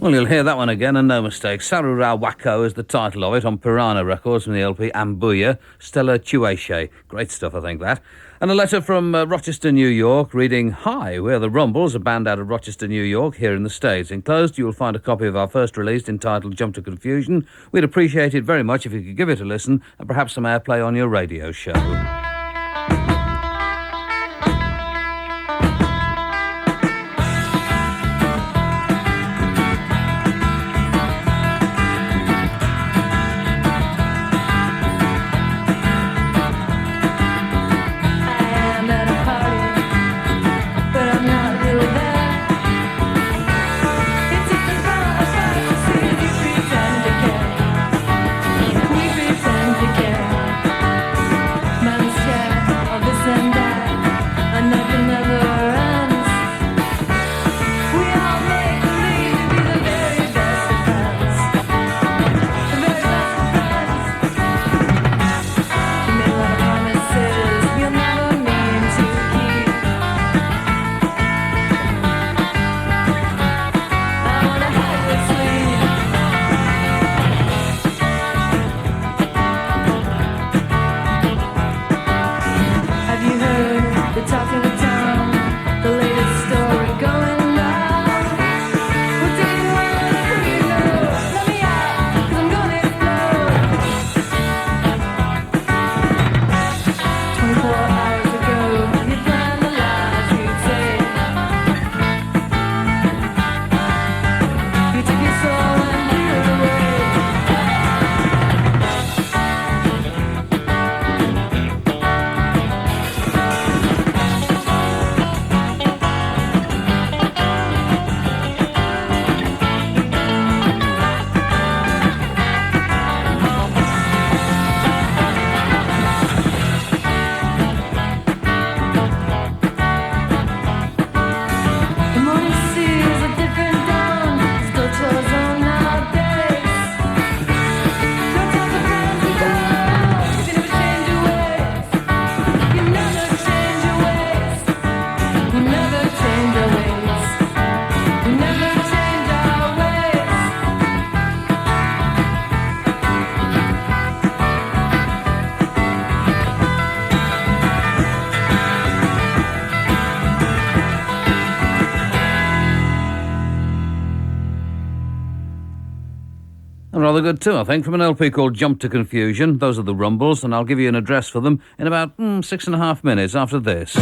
Well, you'll hear that one again, and no mistake. Sarura Wako is the title of it on Piranha Records from the LP Ambuya, Stella Tueshe. Great stuff, I think, that. And a letter from Rochester, New York, reading, "Hi, we're the Rumbles, a band out of Rochester, New York, here in the States. Enclosed, you will find a copy of our first release entitled Jump to Confusion. We'd appreciate it very much if you could give it a listen and perhaps some airplay on your radio show." Rather good too, I think, from an LP called Jump to Confusion. Those are the Rumbles, and I'll give you an address for them in about 6.5 minutes after this.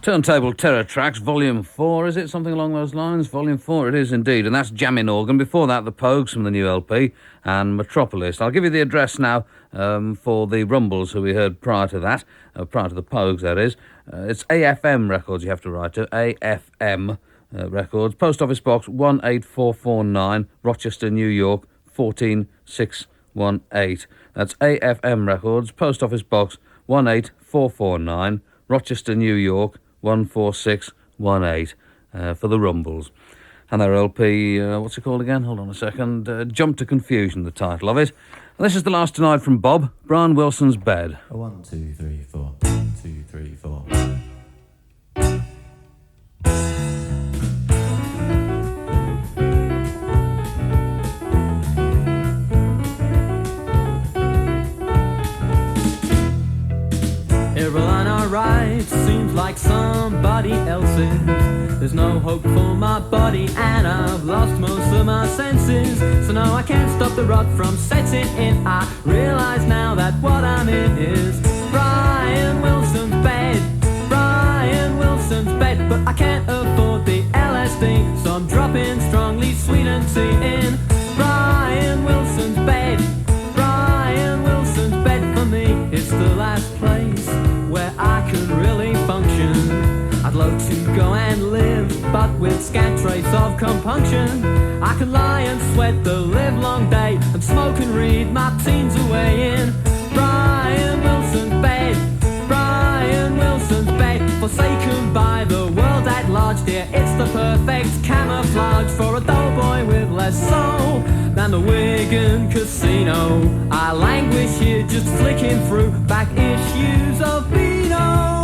Turntable Terror Tracks, Volume 4, is it? Something along those lines? Volume 4 it is indeed, and that's Jammin' Organ. Before that, the Pogues from the new LP, and Metropolis. I'll give you the address now for the Rumbles, who we heard prior to that, prior to the Pogues, that is. It's AFM Records you have to write to, AFM Records, Post Office Box 18449, Rochester, New York, 14618. That's AFM Records, Post Office Box 18449, Rochester, New York, 14618 for the Rumbles. And their LP, what's it called again? Hold on a second. Jump to Confusion, the title of it. And this is the last tonight from Bob, Brian Wilson's Bed. 1, 2, 3, 4. 2, 3, 4. Every line I write seems like somebody else's. There's no hope for my body and I've lost most of my senses. So now I can't stop the rot from setting in. I realize now that what I'm in is Brian Wilson's bed. Brian Wilson's bed. But I can't afford the LSD, so I'm dropping strongly sweetened tea in Brian Wilson's with scant trace of compunction. I can lie and sweat the livelong day and smoke and read my teens away in Brian Wilson's bed. Brian Wilson's bed, forsaken by the world at large, dear. It's the perfect camouflage for a dull boy with less soul than the Wigan Casino. I languish here just flicking through back issues of Beano.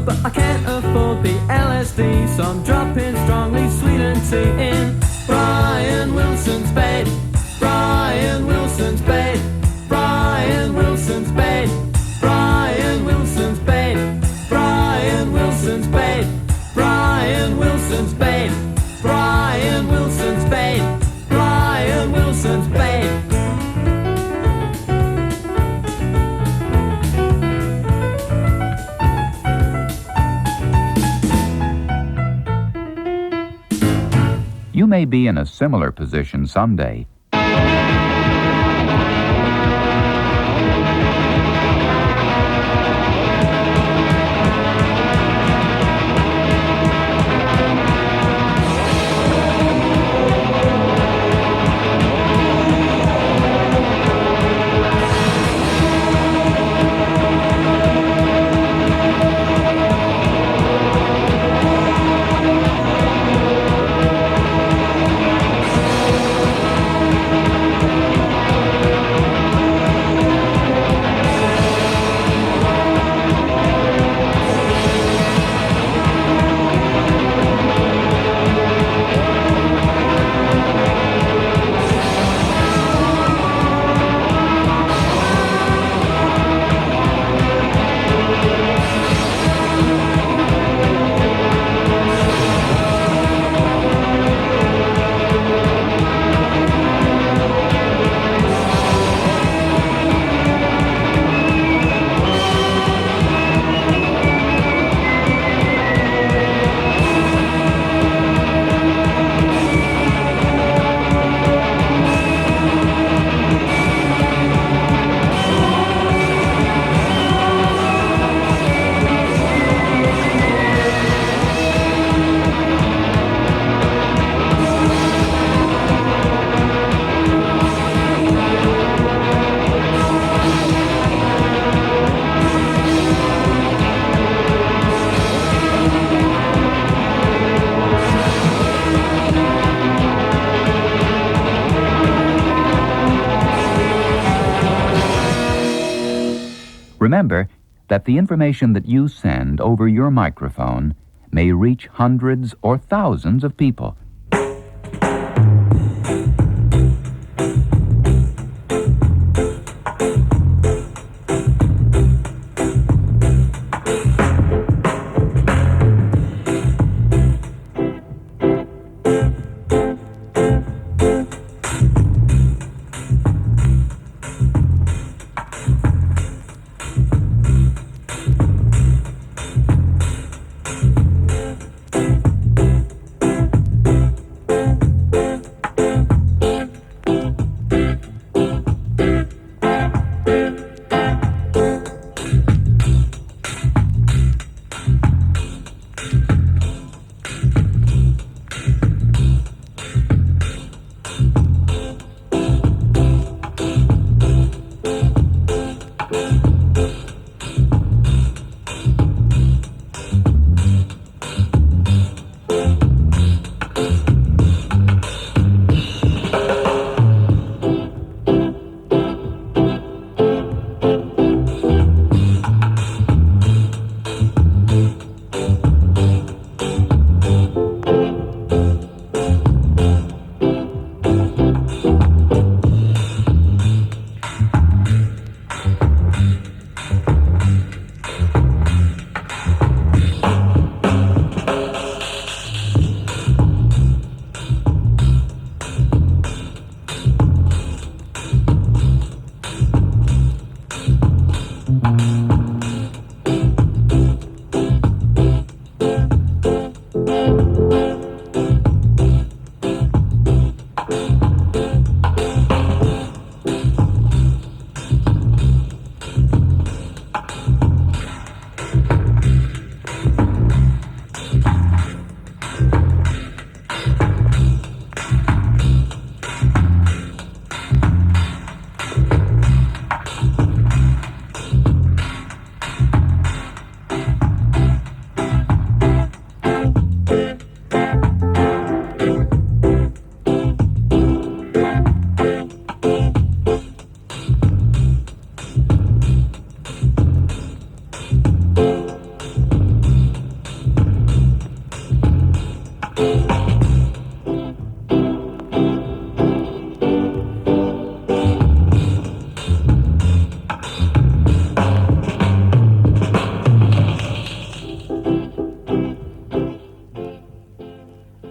But I can't afford the LSD, so I'm dropping strongly sweetened tea in Brian Wilson's bed. Brian Wilson's bed. Brian Wilson's bed. Brian Wilson's bed. Brian Wilson's bed. Brian Wilson's bed. Brian Wilson's bed. Brian Wilson's bed. You may be in a similar position someday. Remember that the information that you send over your microphone may reach hundreds or thousands of people.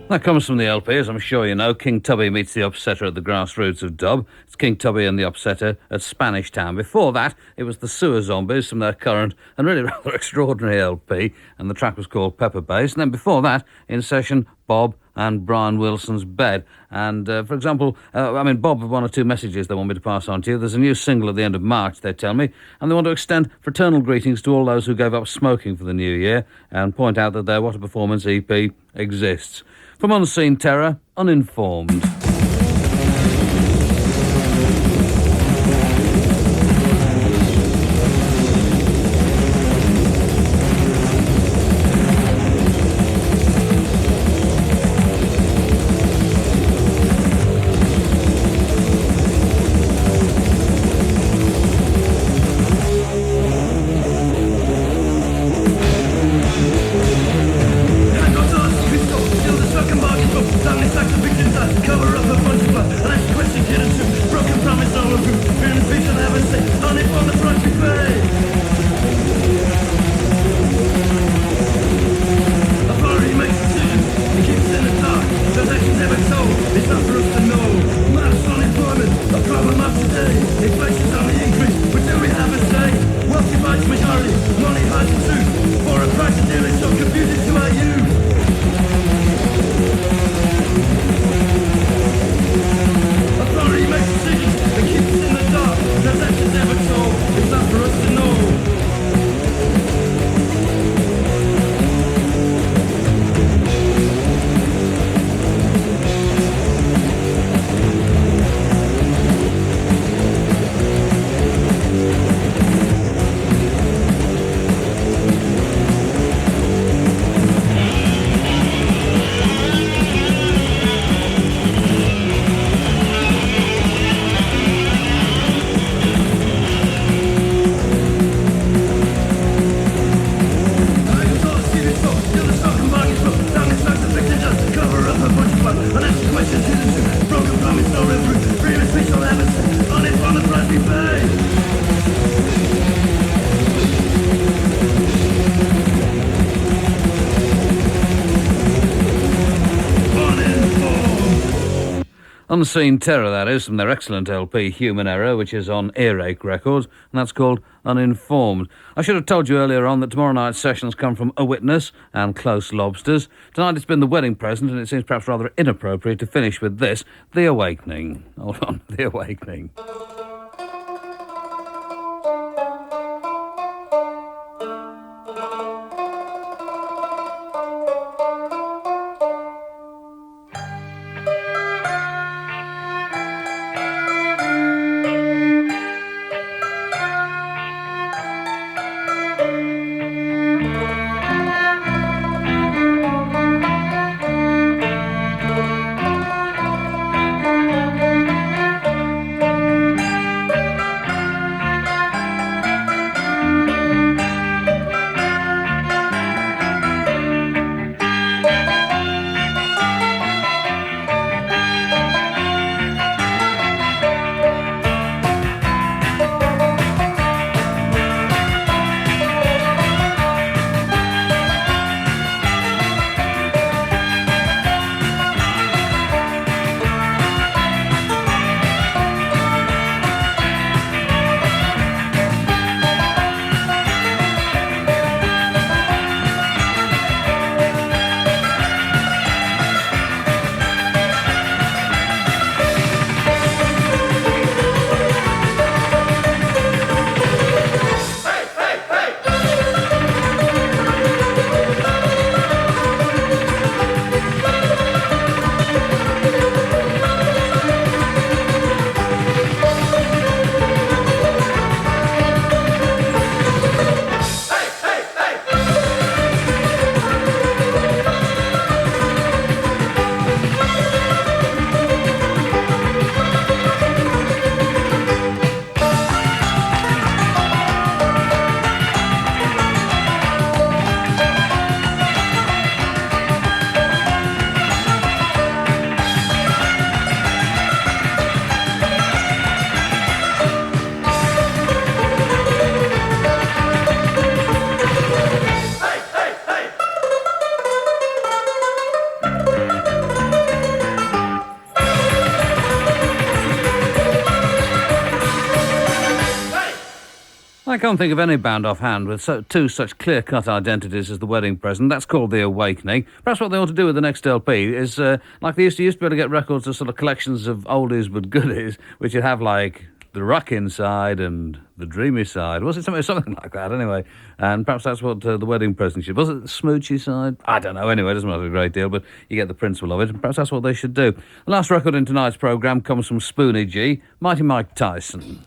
That comes from the LP, as I'm sure you know. King Tubby meets the Upsetter at the grassroots of dub. It's King Tubby and the Upsetter at Spanish Town. Before that, it was the Sewer Zombies from their current and really rather extraordinary LP, and the track was called Pepper Bass. And then before that, in session, Bob and Brian Wilson's Bed. And, for example, Bob have one or two messages they want me to pass on to you. There's a new single at the end of March, they tell me, and they want to extend fraternal greetings to all those who gave up smoking for the new year and point out that their What a Performance EP exists. From Unseen Terror, Uninformed. Unseen Terror, that is, from their excellent LP Human Error, which is on Earache Records, and that's called Uninformed. I should have told you earlier on that tomorrow night's sessions come from A Witness and Close Lobsters. Tonight it's been the wedding present, and it seems perhaps rather inappropriate to finish with this, The Awakening. Hold on, The Awakening. I can't think of any band offhand with two such clear-cut identities as The Wedding Present. That's called The Awakening. Perhaps what they ought to do with the next LP is, like they used to be able to get records of sort of collections of oldies but goodies, which you'd have like the rock inside and the dreamy side. Was it something like that anyway? And perhaps that's what The Wedding Present should. Was it the smoochy side? I don't know. Anyway, it doesn't matter a great deal, but you get the principle of it. And perhaps that's what they should do. The last record in tonight's programme comes from Spoonie G, Mighty Mike Tyson.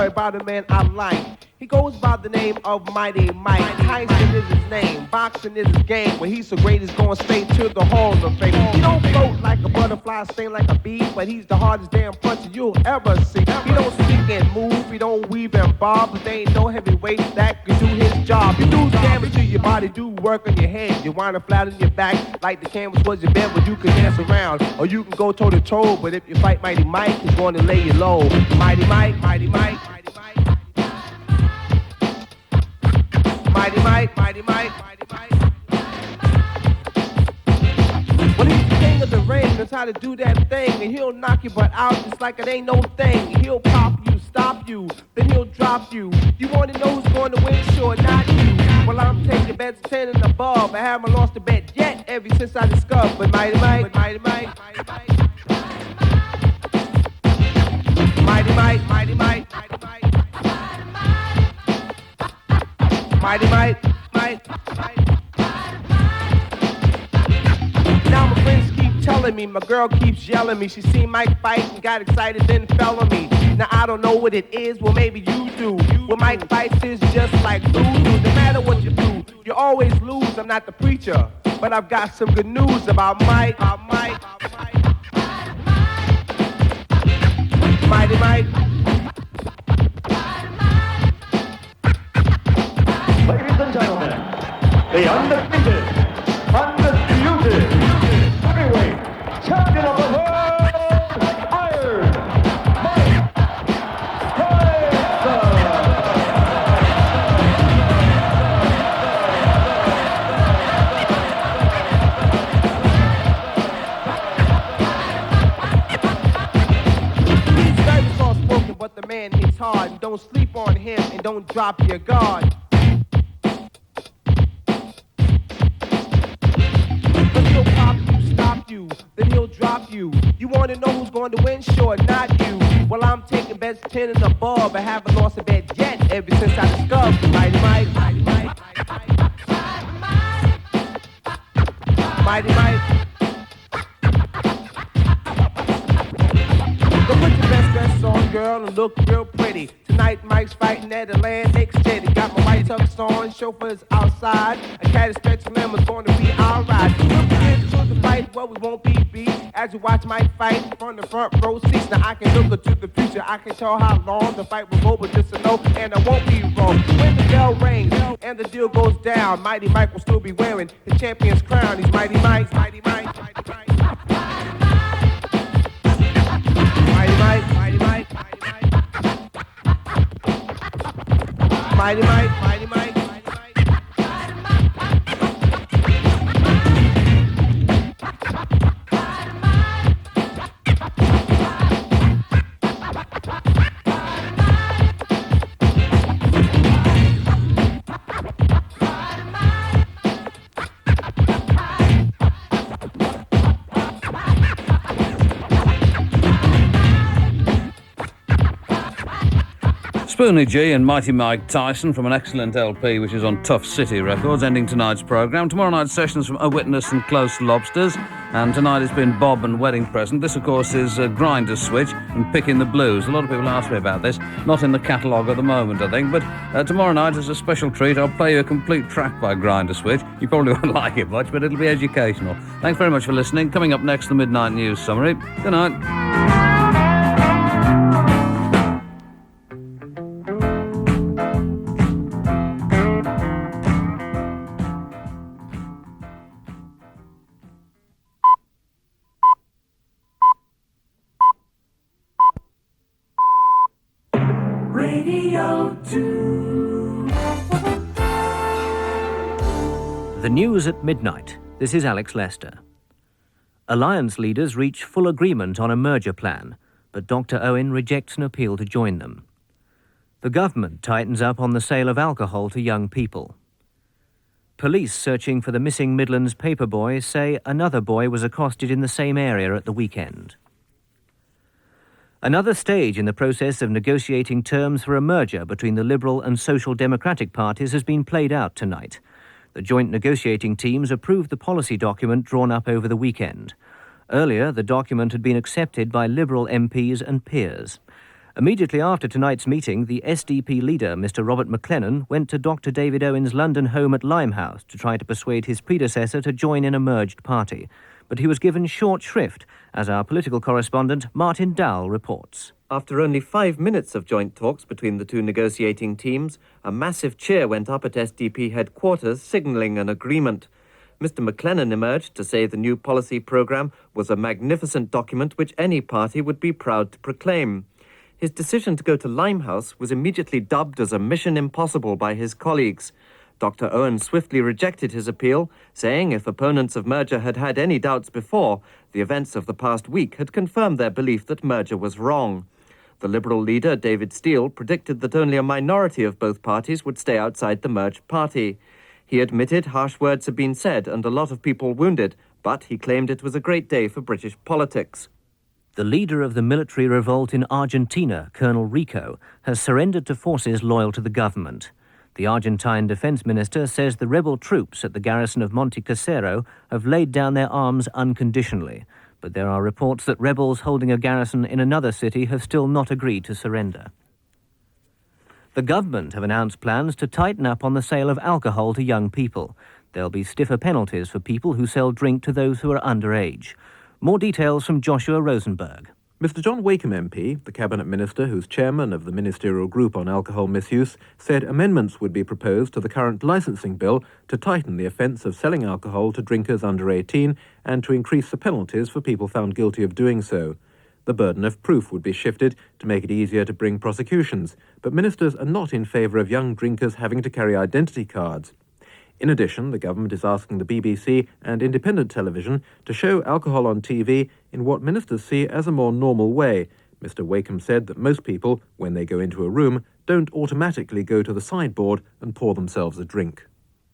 About a man I like. He goes by the name of Mighty Mike. Tyson is his name. Boxing is his game. When he's so great, he's going straight to the Hall of Fame. He don't float like a butterfly, sting like a bee, but he's the hardest damn puncher you'll ever see. He don't speak and move. He don't weave and bob. But there ain't no heavyweight that can do his job. You do damage to your body, do work on your head. You wind up flat on your back like the canvas was your bed, but you can dance around or you can go toe to toe. But if you fight Mighty Mike, he's going to lay you low. Mighty Mike, Mighty Mike. Mighty Mike, Mighty Mike, Mighty Mike. Well, he's the king of the ring, knows how to do that thing, and he'll knock your butt out just like it ain't no thing. He'll pop you, stop you, then he'll drop you. You want to know who's going to win? Sure, not you. Well, I'm taking bets 10 and above. I haven't lost a bet yet ever since I discovered Mighty Mike, Mighty Mike, Mighty Mike. Mighty Mike, Mighty Mike, Mighty Mike. Mighty Mike, Mike, Mike. Now my friends keep telling me, my girl keeps yelling me. She seen Mike fight and got excited, then fell on me. Now I don't know what it is, well maybe you do. Well, Mike fights is just like voodoo. No matter what you do, you always lose. I'm not the preacher, but I've got some good news about Mike. Mighty Mike. Ladies and gentlemen, the undefeated, undisputed, heavyweight champion of the world, Iron Mike He's very soft-spoken, but the man hits hard. And don't sleep on him and don't drop your guard. Then he'll drop you. You want to know who's going to win? Sure, not you. Well, I'm taking bets 10 and above. I haven't lost a bet yet ever since I discovered Mighty Mike, Mighty Mike, Mighty Mike. Go put your best dress on, girl, and look real pretty. Tonight, Mike's fighting at Atlantic City. Got my white tux on, chauffeurs outside. A cat is stretching lemons, going to be alright. We'll begin to the fight, well, we won't be beat. As you watch Mike fight from the front row seats. Now I can look into the future, I can tell how long the fight will go, but just to know, and I won't be wrong. When the bell rings and the deal goes down, Mighty Mike will still be wearing his champion's crown. He's Mighty Mike, Mighty Mike, Mighty Mike. Mighty Mike, Mighty Mike, Mighty Mike. Mighty Mike, Mighty Mike. Spoonie G and Mighty Mike Tyson from an excellent LP which is on Tough City Records, ending tonight's programme. Tomorrow night's sessions from A Witness and Close Lobsters, and tonight has been Bob and Wedding Present. This, of course, is Grinder Switch and Picking the Blues. A lot of people ask me about this. Not in the catalogue at the moment, I think, but tomorrow night, as a special treat, I'll play you a complete track by Grinder Switch. You probably won't like it much, but it'll be educational. Thanks very much for listening. Coming up next, the Midnight News Summary. Good night. Radio 2. The news at midnight. This is Alex Lester. Alliance leaders reach full agreement on a merger plan, but Dr. Owen rejects an appeal to join them. The government tightens up on the sale of alcohol to young people. Police searching for the missing Midlands paperboy say another boy was accosted in the same area at the weekend. Another stage in the process of negotiating terms for a merger between the Liberal and Social Democratic parties has been played out tonight. The joint negotiating teams approved the policy document drawn up over the weekend. Earlier, the document had been accepted by Liberal MPs and peers. Immediately after tonight's meeting, the SDP leader, Mr. Robert McLennan, went to Dr. David Owen's London home at Limehouse to try to persuade his predecessor to join in a merged party. But he was given short shrift, as our political correspondent Martin Dowell reports. After only 5 minutes of joint talks between the two negotiating teams, a massive cheer went up at SDP headquarters, signalling an agreement. Mr. McLennan emerged to say the new policy programme was a magnificent document which any party would be proud to proclaim. His decision to go to Limehouse was immediately dubbed as a mission impossible by his colleagues. Dr. Owen swiftly rejected his appeal, saying if opponents of merger had had any doubts before, the events of the past week had confirmed their belief that merger was wrong. The Liberal leader, David Steele, predicted that only a minority of both parties would stay outside the merged party. He admitted harsh words had been said and a lot of people wounded, but he claimed it was a great day for British politics. The leader of the military revolt in Argentina, Colonel Rico, has surrendered to forces loyal to the government. The Argentine defense minister says the rebel troops at the garrison of Monte Casero have laid down their arms unconditionally, but there are reports that rebels holding a garrison in another city have still not agreed to surrender. The government have announced plans to tighten up on the sale of alcohol to young people. There'll be stiffer penalties for people who sell drink to those who are underage. More details from Joshua Rosenberg. Mr. John Wakeham MP, the Cabinet Minister who's chairman of the Ministerial Group on Alcohol Misuse, said amendments would be proposed to the current licensing bill to tighten the offence of selling alcohol to drinkers under 18 and to increase the penalties for people found guilty of doing so. The burden of proof would be shifted to make it easier to bring prosecutions, but ministers are not in favour of young drinkers having to carry identity cards. In addition, the government is asking the BBC and independent television to show alcohol on TV in what ministers see as a more normal way. Mr. Wakeham said that most people, when they go into a room, don't automatically go to the sideboard and pour themselves a drink.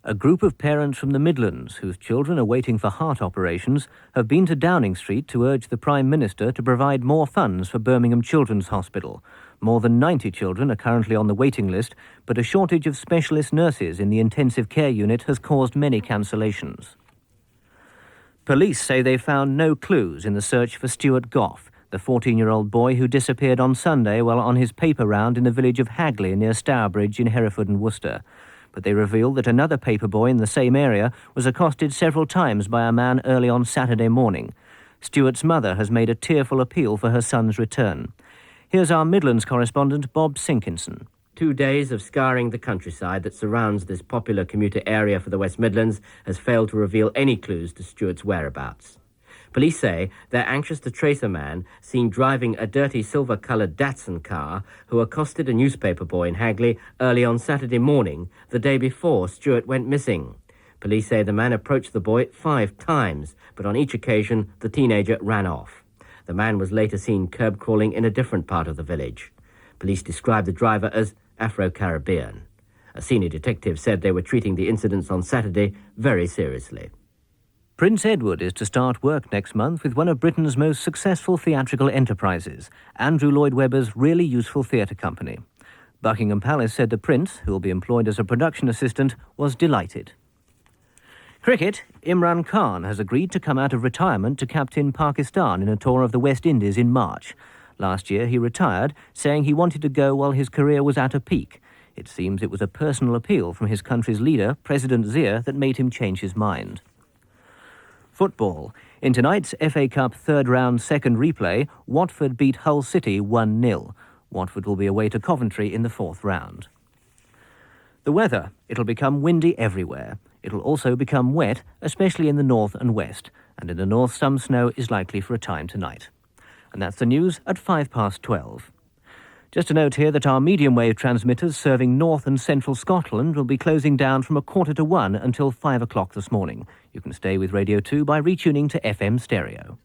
A group of parents from the Midlands, whose children are waiting for heart operations, have been to Downing Street to urge the Prime Minister to provide more funds for Birmingham Children's Hospital. More than 90 children are currently on the waiting list, but a shortage of specialist nurses in the intensive care unit has caused many cancellations. Police say they found no clues in the search for Stuart Goff, the 14-year-old boy who disappeared on Sunday while on his paper round in the village of Hagley near Stourbridge in Hereford and Worcester. But they revealed that another paperboy in the same area was accosted several times by a man early on Saturday morning. Stuart's mother has made a tearful appeal for her son's return. Here's our Midlands correspondent, Bob Sinkinson. 2 days of scouring the countryside that surrounds this popular commuter area for the West Midlands has failed to reveal any clues to Stuart's whereabouts. Police say they're anxious to trace a man seen driving a dirty silver-coloured Datsun car who accosted a newspaper boy in Hagley early on Saturday morning, the day before Stuart went missing. Police say the man approached the boy 5 times, but on each occasion the teenager ran off. The man was later seen curb-crawling in a different part of the village. Police described the driver as Afro-Caribbean. A senior detective said they were treating the incidents on Saturday very seriously. Prince Edward is to start work next month with one of Britain's most successful theatrical enterprises, Andrew Lloyd Webber's Really Useful Theatre Company. Buckingham Palace said the Prince, who will be employed as a production assistant, was delighted. Cricket, Imran Khan has agreed to come out of retirement to captain Pakistan in a tour of the West Indies in March. Last year he retired, saying he wanted to go while his career was at a peak. It seems it was a personal appeal from his country's leader, President Zia, that made him change his mind. Football. In tonight's FA Cup third-round second replay, Watford beat Hull City 1-0. Watford will be away to Coventry in the fourth round. The weather. It'll become windy everywhere. It'll also become wet, especially in the north and west. And in the north, some snow is likely for a time tonight. And that's the news at 12:05. Just a note here that our medium wave transmitters serving north and central Scotland will be closing down from 1:45 until 5 o'clock this morning. You can stay with Radio 2 by retuning to FM stereo.